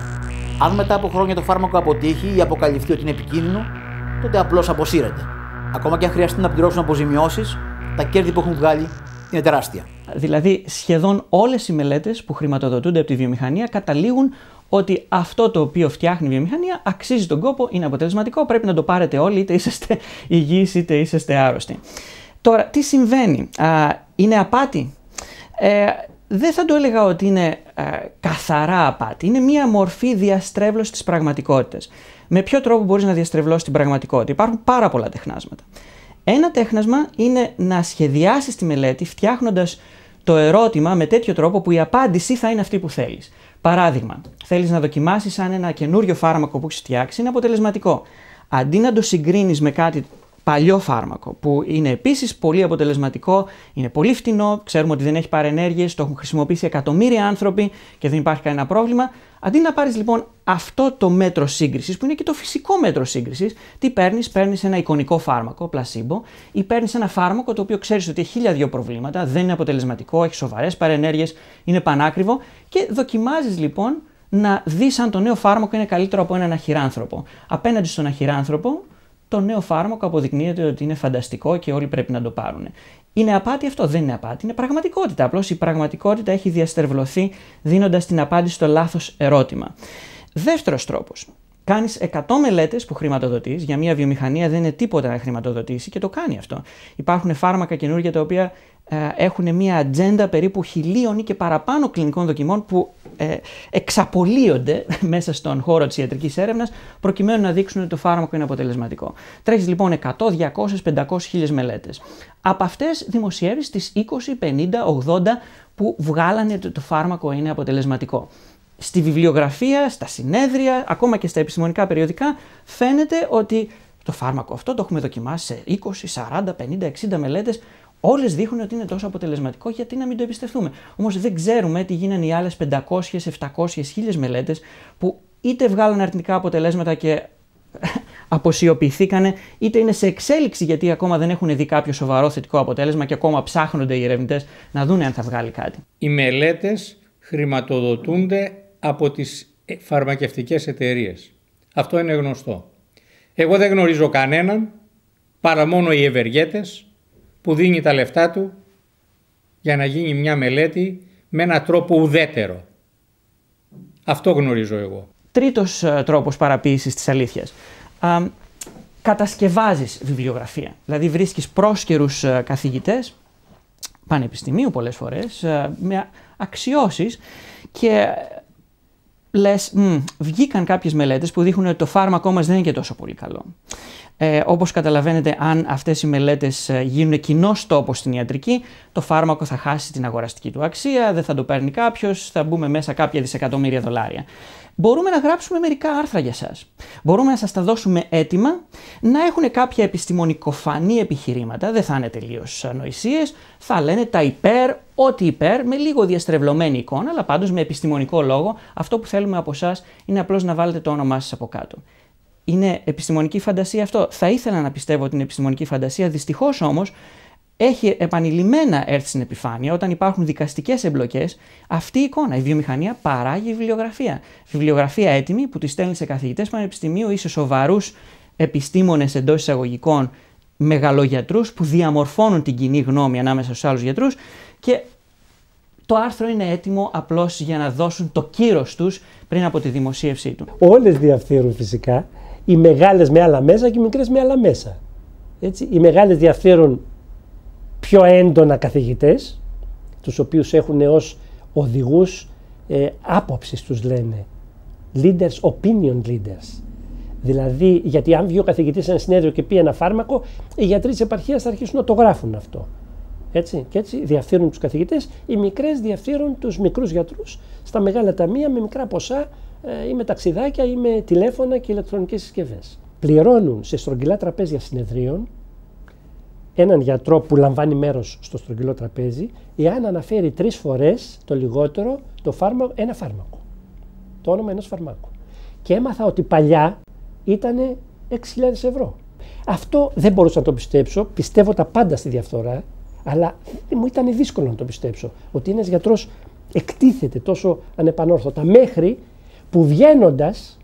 Αν μετά από χρόνια το φάρμακο αποτύχει ή αποκαλυφθεί ότι είναι επικίνδυνο, τότε απλώς αποσύρεται. Ακόμα και αν χρειαστεί να πληρώσουν αποζημιώσεις, τα κέρδη που έχουν βγάλει είναι τεράστια. Δηλαδή, σχεδόν όλες οι μελέτες που χρηματοδοτούνται από τη βιομηχανία καταλήγουν ότι αυτό το οποίο φτιάχνει η βιομηχανία αξίζει τον κόπο, είναι αποτελεσματικό, πρέπει να το πάρετε όλοι, είτε είσαστε υγιείς είτε είσαστε άρρωστοι. Τώρα, τι συμβαίνει? Είναι απάτη? Δεν θα το έλεγα ότι είναι καθαρά απάτη. Είναι μία μορφή διαστρέβλωσης της πραγματικότητας. Με ποιο τρόπο μπορείς να διαστρεβλώσεις την πραγματικότητα? Υπάρχουν πάρα πολλά τεχνάσματα. Ένα τέχνασμα είναι να σχεδιάσεις τη μελέτη φτιάχνοντας το ερώτημα με τέτοιο τρόπο που η απάντηση θα είναι αυτή που θέλεις. Παράδειγμα, θέλεις να δοκιμάσεις αν ένα καινούριο φάρμακο που έχεις φτιάξει είναι αποτελεσματικό. Αντί να το συγκρίνεις με κάτι παλιό φάρμακο που είναι επίσης πολύ αποτελεσματικό, είναι πολύ φτηνό, ξέρουμε ότι δεν έχει παρενέργειες, το έχουν χρησιμοποιήσει εκατομμύρια άνθρωποι και δεν υπάρχει κανένα πρόβλημα. Αντί να πάρεις λοιπόν αυτό το μέτρο σύγκρισης, που είναι και το φυσικό μέτρο σύγκρισης, τι παίρνεις? Παίρνεις ένα εικονικό φάρμακο, πλασίμπο, ή παίρνεις ένα φάρμακο το οποίο ξέρεις ότι έχει 1002 προβλήματα, δεν είναι αποτελεσματικό, έχει σοβαρές παρενέργειες, είναι πανάκριβο και δοκιμάζεις λοιπόν να δεις αν το νέο φάρμακο είναι καλύτερο από έναν αχυράνθρωπο. Απέναντι στον αχυράνθρωπο, το νέο φάρμακο αποδεικνύεται ότι είναι φανταστικό και όλοι πρέπει να το πάρουν. Είναι απάτη αυτό? Δεν είναι απάτη, είναι πραγματικότητα. Απλώς η πραγματικότητα έχει διαστρεβλωθεί δίνοντας την απάντηση στο λάθος ερώτημα. Δεύτερος τρόπος. Κάνεις 100 μελέτες που χρηματοδοτείς, για μια βιομηχανία δεν είναι τίποτα να χρηματοδοτήσει και το κάνει αυτό. Υπάρχουν φάρμακα καινούργια τα οποία έχουν μια ατζέντα περίπου 1000 ή και παραπάνω κλινικών δοκιμών που εξαπολύονται μέσα στον χώρο της ιατρικής έρευνας προκειμένου να δείξουν ότι το φάρμακο είναι αποτελεσματικό. Τρέχεις λοιπόν 100, 200, 500, 1000 μελέτες. Από αυτές δημοσιεύεις τις 20, 50, 80 που βγάλανε ότι το φάρμακο είναι αποτελεσματικό. Στη βιβλιογραφία, στα συνέδρια, ακόμα και στα επιστημονικά περιοδικά φαίνεται ότι το φάρμακο αυτό το έχουμε δοκιμάσει σε 20, 40, 50, 60 μελέτες. Όλες δείχνουν ότι είναι τόσο αποτελεσματικό, γιατί να μην το εμπιστευτούμε? Όμως δεν ξέρουμε τι γίνανε οι άλλες 500, 700, 1000 μελέτες που είτε βγάλαν αρνητικά αποτελέσματα και αποσιωπηθήκανε, είτε είναι σε εξέλιξη γιατί ακόμα δεν έχουν δει κάποιο σοβαρό θετικό αποτέλεσμα και ακόμα ψάχνονται οι ερευνητές να δουν αν θα βγάλει κάτι. Οι μελέτες χρηματοδοτούνται από τις φαρμακευτικές εταιρείες. Αυτό είναι γνωστό. Εγώ δεν γνωρίζω κανέναν παρά μόνο οι ευεργέτες που δίνει τα λεφτά του για να γίνει μια μελέτη με έναν τρόπο ουδέτερο. Αυτό γνωρίζω εγώ. Τρίτος τρόπος παραποίησης της αλήθειας. Κατασκευάζεις βιβλιογραφία. Δηλαδή βρίσκεις πρόσκαιρους καθηγητές πανεπιστημίου πολλές φορές με αξιώσεις και λες βγήκαν κάποιες μελέτες που δείχνουν ότι το φάρμακό μας δεν είναι και τόσο πολύ καλό. Όπως καταλαβαίνετε, αν αυτές οι μελέτες γίνουν κοινός τόπος στην ιατρική, το φάρμακο θα χάσει την αγοραστική του αξία, δεν θα το παίρνει κάποιος, θα μπούμε μέσα κάποια δισεκατομμύρια δολάρια. Μπορούμε να γράψουμε μερικά άρθρα για σας. Μπορούμε να σας τα δώσουμε έτοιμα, να έχουν κάποια επιστημονικοφανή επιχειρήματα, δεν θα είναι τελείως ανοησίες, θα λένε τα υπέρ, ό,τι υπέρ, με λίγο διαστρεβλωμένη εικόνα, αλλά πάντως με επιστημονικό λόγο. Αυτό που θέλουμε από εσάς είναι απλώς να βάλετε το όνομά σας από κάτω. Είναι επιστημονική φαντασία αυτό. Θα ήθελα να πιστεύω ότι είναι επιστημονική φαντασία, δυστυχώς όμως έχει επανειλημμένα έρθει στην επιφάνεια όταν υπάρχουν δικαστικές εμπλοκές αυτή η εικόνα. Η βιομηχανία παράγει βιβλιογραφία. Βιβλιογραφία έτοιμη που τη στέλνει σε καθηγητές πανεπιστημίου ή σε σοβαρούς επιστήμονες εντός εισαγωγικών μεγαλογιατρούς που διαμορφώνουν την κοινή γνώμη ανάμεσα στους άλλους γιατρούς και το άρθρο είναι έτοιμο απλώς για να δώσουν το κύρος τους πριν από τη δημοσίευσή του. Όλες διαφέρουν φυσικά, οι μεγάλες με άλλα μέσα και οι μικρές με άλλα μέσα. Έτσι, οι μεγάλες διαφέρουν πιο έντονα καθηγητές, τους οποίους έχουν ως οδηγούς άποψης τους λένε. Leaders, opinion leaders. Δηλαδή, γιατί αν βγει ο καθηγητής σε ένα συνέδριο και πει ένα φάρμακο, οι γιατροί της επαρχίας θα αρχίσουν να το γράφουν αυτό. Έτσι, και έτσι διαφέρουν τους καθηγητές, οι μικρές διαφέρουν τους μικρούς γιατρούς στα μεγάλα ταμεία με μικρά ποσά ή με ταξιδάκια ή με τηλέφωνα και ηλεκτρονικές συσκευές. Πληρώνουν σε στρογγυλά τραπέζια συνεδρίων έναν γιατρό που λαμβάνει μέρος στο στρογγυλό τραπέζι, εάν αναφέρει 3 φορές το λιγότερο ένα φάρμακο. Το όνομα ενός φαρμάκου. Και έμαθα ότι παλιά ήταν 6.000 ευρώ. Αυτό δεν μπορούσα να το πιστέψω. Πιστεύω τα πάντα στη διαφθορά, αλλά μου ήταν δύσκολο να το πιστέψω. Ότι ένας γιατρός εκτίθεται τόσο ανεπανόρθωτα, μέχρι που βγαίνοντας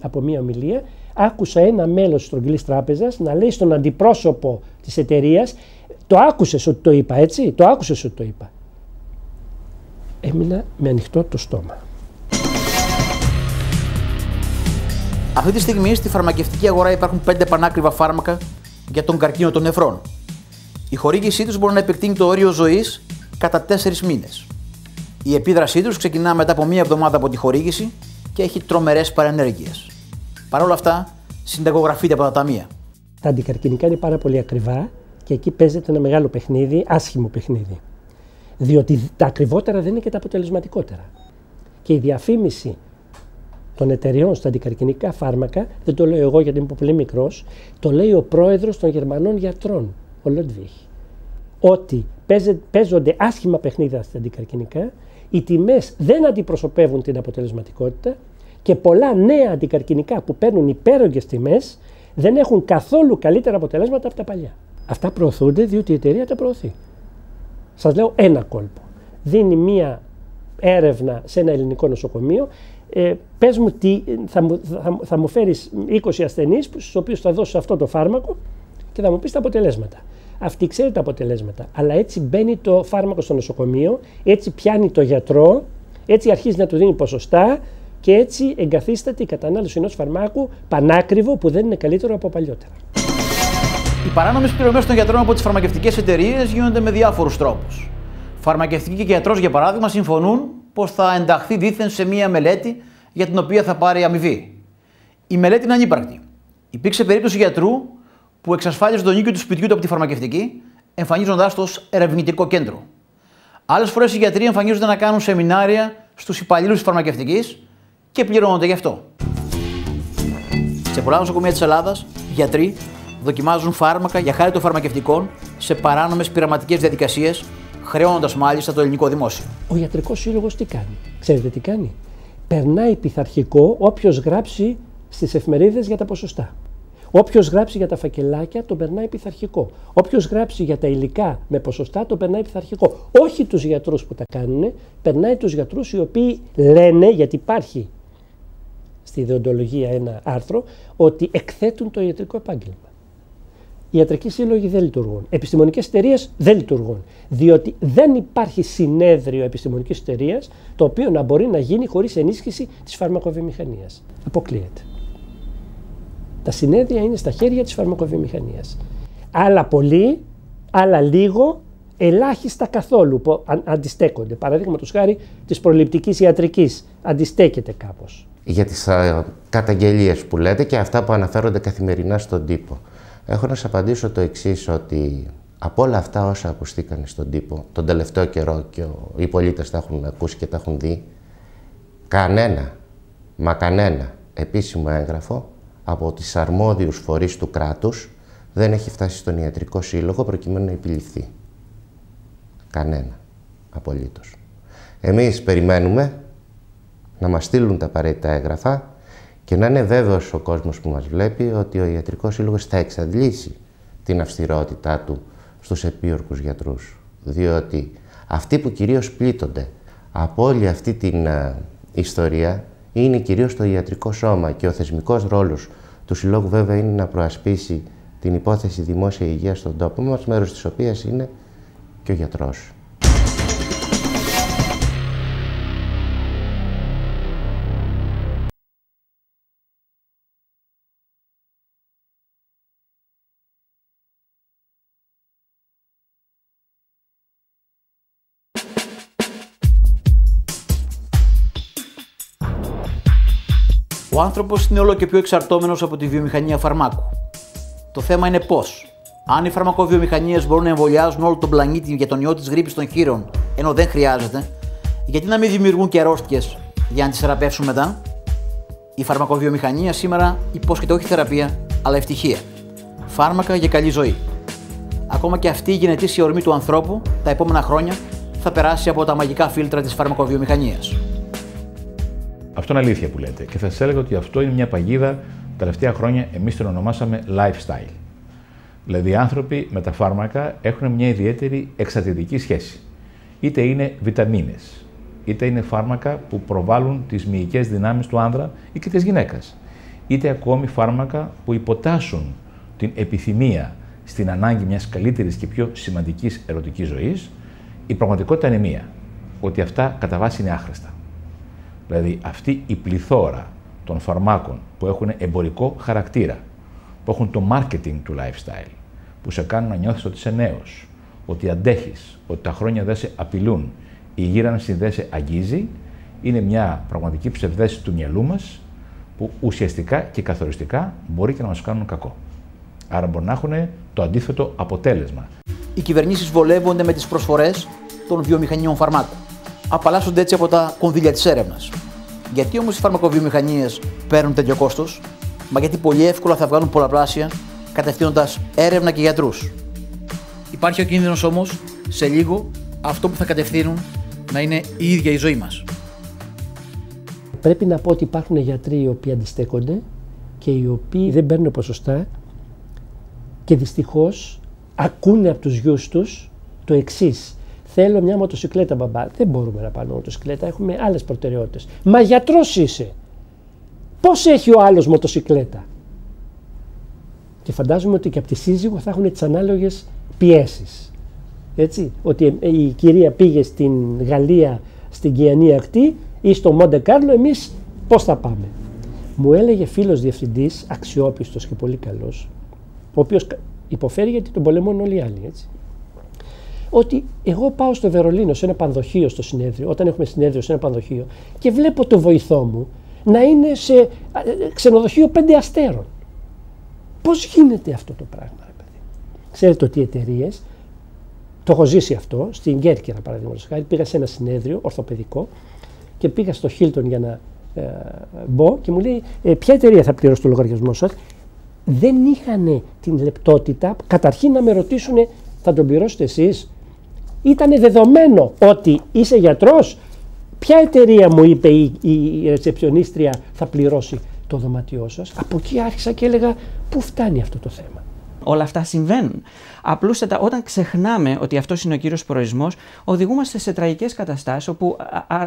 από μία ομιλία, άκουσα ένα μέλος της στρογγυλής τράπεζας να λέει στον αντιπρόσωπο της εταιρείας, το άκουσες ότι το είπα, έτσι, το άκουσες ότι το είπα. Έμεινα με ανοιχτό το στόμα. Αυτή τη στιγμή στη φαρμακευτική αγορά υπάρχουν 5 πανάκριβα φάρμακα για τον καρκίνο των νεφρών. Η χορήγησή τους μπορεί να επεκτείνει το όριο ζωής κατά 4 μήνες. Η επίδρασή τους ξεκινά μετά από 1 εβδομάδα από τη χορήγηση και έχει τρομερές παρενέργειες. Παρ' όλα αυτά, συνταγογραφείται από τα ταμεία. Τα αντικαρκινικά είναι πάρα πολύ ακριβά και εκεί παίζεται ένα μεγάλο παιχνίδι, άσχημο παιχνίδι. Διότι τα ακριβότερα δεν είναι και τα αποτελεσματικότερα. Και η διαφήμιση των εταιριών στα αντικαρκινικά φάρμακα, δεν το λέω εγώ γιατί είμαι πολύ μικρός, το λέει ο πρόεδρος των Γερμανών γιατρών, ο Λόντβιχ. Ότι παίζονται άσχημα παιχνίδια στα αντικαρκινικά, οι τιμές δεν αντιπροσωπεύουν την αποτελεσματικότητα και πολλά νέα αντικαρκινικά που παίρνουν υπέρογγες τιμές δεν έχουν καθόλου καλύτερα αποτελέσματα από τα παλιά. Αυτά προωθούνται διότι η εταιρεία τα προωθεί. Σας λέω ένα κόλπο. Δίνει μία έρευνα σε ένα ελληνικό νοσοκομείο. Πες μου θα μου φέρεις 20 ασθενείς στους οποίους θα δώσεις αυτό το φάρμακο και θα μου πεις τα αποτελέσματα. Αυτή ξέρει τα αποτελέσματα, αλλά έτσι μπαίνει το φάρμακο στο νοσοκομείο, έτσι πιάνει το γιατρό, έτσι αρχίζει να του δίνει ποσοστά και έτσι εγκαθίσταται η κατανάλωση ενός φαρμάκου πανάκριβο που δεν είναι καλύτερο από παλιότερα. Οι παράνομες πληρωμές των γιατρών από τις φαρμακευτικές εταιρείες γίνονται με διάφορους τρόπους. Φαρμακευτικοί και γιατρός, για παράδειγμα, συμφωνούν πως θα ενταχθεί δήθεν σε μία μελέτη για την οποία θα πάρει αμοιβή. Η μελέτη είναι ανύπαρκτη. Υπήρξε περίπτωση γιατρού που εξασφάλιζε τον οίκιο του σπιτιού του από τη φαρμακευτική, εμφανίζοντάς το ως ερευνητικό κέντρο. Άλλες φορές οι γιατροί εμφανίζονται να κάνουν σεμινάρια στους υπαλλήλους της φαρμακευτικής και πληρώνονται γι' αυτό. Σε πολλά νοσοκομεία της Ελλάδας, γιατροί δοκιμάζουν φάρμακα για χάρη των φαρμακευτικών σε παράνομες πειραματικές διαδικασίες, χρεώνοντας μάλιστα το ελληνικό δημόσιο. Ο Ιατρικός Σύλλογος τι κάνει? Ξέρετε τι κάνει? Περνάει πειθαρχικό όποιος γράψει στις εφημερίδες για τα ποσοστά. Όποιος γράψει για τα φακελάκια τον περνάει πειθαρχικό. Όποιος γράψει για τα υλικά με ποσοστά τον περνάει πειθαρχικό. Όχι τους γιατρούς που τα κάνουν, περνάει τους γιατρούς οι οποίοι λένε, γιατί υπάρχει στη ιδεοντολογία ένα άρθρο, ότι εκθέτουν το ιατρικό επάγγελμα. Οι ιατρικοί σύλλογοι δεν λειτουργούν. Επιστημονικές εταιρείες δεν λειτουργούν. Διότι δεν υπάρχει συνέδριο επιστημονικής εταιρείας το οποίο να μπορεί να γίνει χωρίς ενίσχυση της φαρμακοβιομηχανίας. Αποκλείεται. Τα συνέδρια είναι στα χέρια της φαρμακοβιομηχανίας. Άλλα πολύ, άλλα λίγο, ελάχιστα καθόλου που αντιστέκονται. Παραδείγματος χάρη της προληπτικής ιατρικής αντιστέκεται κάπως. Για τις καταγγελίες που λέτε και αυτά που αναφέρονται καθημερινά στον τύπο. Έχω να σας απαντήσω το εξής, ότι από όλα αυτά όσα ακουστήκαν στον τύπο τον τελευταίο καιρό και οι πολίτες τα έχουν ακούσει και τα έχουν δει, κανένα επίσημο έγγραφο από τις αρμόδιους φορείς του κράτους δεν έχει φτάσει στον ιατρικό σύλλογο προκειμένου να επιληφθεί. Κανένα. Απολύτως. Εμείς περιμένουμε να μας στείλουν τα απαραίτητα έγγραφα και να είναι βέβαιος ο κόσμος που μας βλέπει ότι ο Ιατρικός Σύλλογος θα εξαντλήσει την αυστηρότητά του στους επίορκους γιατρούς. Διότι αυτοί που κυρίως πλήττονται από όλη αυτή την ιστορία είναι κυρίως το ιατρικό σώμα και ο θεσμικός ρόλος του Συλλόγου βέβαια είναι να προασπίσει την υπόθεση δημόσια υγείας στον τόπο μας, μέρος της οποίας είναι και ο γιατρός. Ο άνθρωπος είναι όλο και πιο εξαρτώμενος από τη βιομηχανία φαρμάκου. Το θέμα είναι πώς. Αν οι φαρμακοβιομηχανίες μπορούν να εμβολιάζουν όλο τον πλανήτη για τον ιό της γρίπης των χείρων, ενώ δεν χρειάζεται, γιατί να μην δημιουργούν και αρρώστιες για να τις θεραπεύσουν μετά? Η φαρμακοβιομηχανία σήμερα υπόσχεται όχι θεραπεία, αλλά ευτυχία. Φάρμακα για καλή ζωή. Ακόμα και αυτή η γενετήσια ορμή του ανθρώπου τα επόμενα χρόνια θα περάσει από τα μαγικά φίλτρα της φαρμακοβιομηχανίας. Αυτό είναι αλήθεια που λέτε. Και θα σας έλεγα ότι αυτό είναι μια παγίδα τα τελευταία χρόνια εμείς την ονομάσαμε lifestyle. Δηλαδή οι άνθρωποι με τα φάρμακα έχουν μια ιδιαίτερη εξαρτητική σχέση. Είτε είναι βιταμίνες, είτε είναι φάρμακα που προβάλλουν τις μυϊκές δυνάμεις του άνδρα ή και της γυναίκας. Είτε ακόμη φάρμακα που υποτάσσουν την επιθυμία στην ανάγκη μιας καλύτερης και πιο σημαντικής ερωτικής ζωής. Η πραγματικότητα είναι μία, ότι αυτά κατά βάση είναι άχρηστα. Δηλαδή αυτή η πληθώρα των φαρμάκων που έχουν εμπορικό χαρακτήρα, που έχουν το marketing του lifestyle, που σε κάνουν να νιώθεις ότι είσαι νέος, ότι αντέχεις, ότι τα χρόνια δεν σε απειλούν, η γύρανση δεν σε αγγίζει, είναι μια πραγματική ψευδέστηση του μυαλού μας, που ουσιαστικά και καθοριστικά μπορεί και να μας κάνουν κακό. Άρα μπορεί να έχουν το αντίθετο αποτέλεσμα. Οι κυβερνήσεις βολεύονται με τις προσφορές των βιομηχανιών φαρμάκων. Απαλλάσσονται έτσι από τα κονδύλια της έρευνας. Γιατί όμως οι φαρμακοβιομηχανίες παίρνουν τέτοιο κόστος? Μα γιατί πολύ εύκολα θα βγάλουν πολλαπλάσια κατευθύνοντας έρευνα και γιατρούς. Υπάρχει ο κίνδυνος όμως σε λίγο αυτό που θα κατευθύνουν να είναι η ίδια η ζωή μας. Πρέπει να πω ότι υπάρχουν γιατροί οι οποίοι αντιστέκονται και οι οποίοι δεν παίρνουν ποσοστά και δυστυχώς ακούνε από τους γιους τους το εξής. Θέλω μια μοτοσυκλέτα, μπαμπά. Δεν μπορούμε να πάρουμε μοτοσυκλέτα, έχουμε άλλες προτεραιότητες. Μα γιατρός είσαι. Πώς έχει ο άλλος μοτοσυκλέτα? Και φαντάζομαι ότι και από τη σύζυγο θα έχουν τις ανάλογες πιέσεις. Έτσι, ότι η κυρία πήγε στην Γαλλία, στην Κιανή Ακτή ή στο Μοντε Κάρλο, εμείς πώς θα πάμε? Μου έλεγε φίλος διευθυντής, αξιόπιστος και πολύ καλός, ο οποίος υποφέρει γιατί τον πολεμούν όλοι οι άλλοι, έτσι, ότι εγώ πάω στο Βερολίνο σε ένα πανδοχείο στο συνέδριο, όταν έχουμε συνέδριο σε ένα πανδοχείο, και βλέπω το βοηθό μου να είναι σε ξενοδοχείο 5 αστέρων. Πώς γίνεται αυτό το πράγμα, ρε παιδί? Ξέρετε ότι οι εταιρείες, το έχω ζήσει αυτό, στην Κέρκυρα παραδείγματος χάρη, πήγα σε ένα συνέδριο ορθοπαιδικό και πήγα στο Χίλτον για να μπω και μου λέει ποια εταιρεία θα πληρώσει το λογαριασμό σας? Δεν είχαν την λεπτότητα καταρχήν να με ρωτήσουν θα τον πληρώσετε εσείς? Ήτανε δεδομένο ότι είσαι γιατρός. Ποια εταιρεία, μου είπε η ρετσεψιονίστρια, θα πληρώσει το δωμάτιό σας, από εκεί άρχισα και έλεγα πού φτάνει αυτό το θέμα. Όλα αυτά συμβαίνουν. Απλούστατα, όταν ξεχνάμε ότι αυτός είναι ο κύριος προορισμός, οδηγούμαστε σε τραγικές καταστάσεις όπου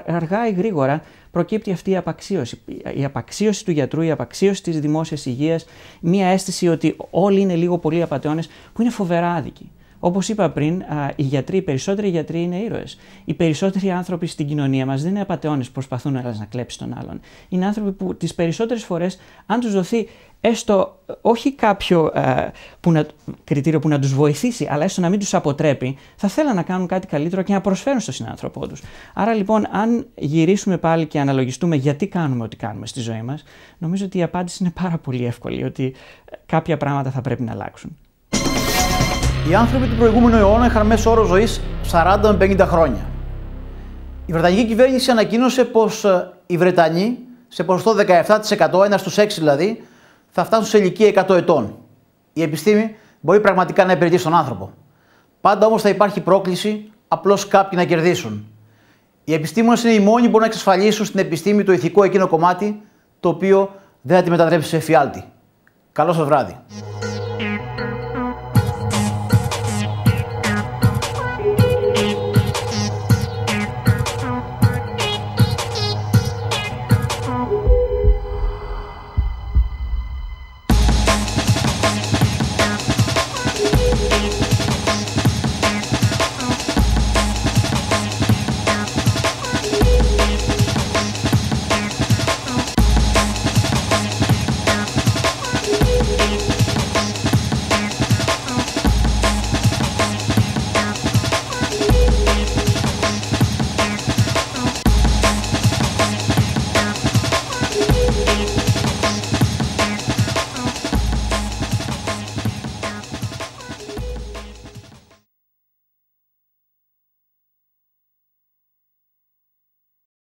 αργά ή γρήγορα προκύπτει αυτή η απαξίωση. Η απαξίωση του γιατρού, η απαξίωση της δημόσιας υγείας, μία αίσθηση ότι όλοι είναι λίγο πολύ απατεώνες, που είναι φοβερά άδικοι. Όπως είπα πριν, οι περισσότεροι γιατροί είναι ήρωες. Οι περισσότεροι άνθρωποι στην κοινωνία μας δεν είναι απατεώνες που προσπαθούν ένας να κλέψει τον άλλον. Είναι άνθρωποι που τις περισσότερες φορές, αν τους δοθεί έστω όχι κάποιο κριτήριο που να τους βοηθήσει, αλλά έστω να μην τους αποτρέπει, θα θέλουν να κάνουν κάτι καλύτερο και να προσφέρουν στον συνάνθρωπό τους. Άρα λοιπόν, αν γυρίσουμε πάλι και αναλογιστούμε γιατί κάνουμε ό,τι κάνουμε στη ζωή μας, νομίζω ότι η απάντηση είναι πάρα πολύ εύκολη, ότι κάποια πράγματα θα πρέπει να αλλάξουν. Οι άνθρωποι του προηγούμενου αιώνα είχαν μέσο όρο ζωής 40 με 50 χρόνια. Η Βρετανική κυβέρνηση ανακοίνωσε πως οι Βρετανοί, σε ποσοστό 17%, 1 στους 6 δηλαδή, θα φτάσουν σε ηλικία 100 ετών. Η επιστήμη μπορεί πραγματικά να υπηρετήσει τον άνθρωπο. Πάντα όμως θα υπάρχει πρόκληση απλώς κάποιοι να κερδίσουν. Οι επιστήμονες είναι οι μόνοι που μπορούν να εξασφαλίσουν στην επιστήμη το ηθικό εκείνο κομμάτι, το οποίο δεν θα τη μετατρέψει σε εφιάλτη. Καλό σας βράδυ. We'll be right back.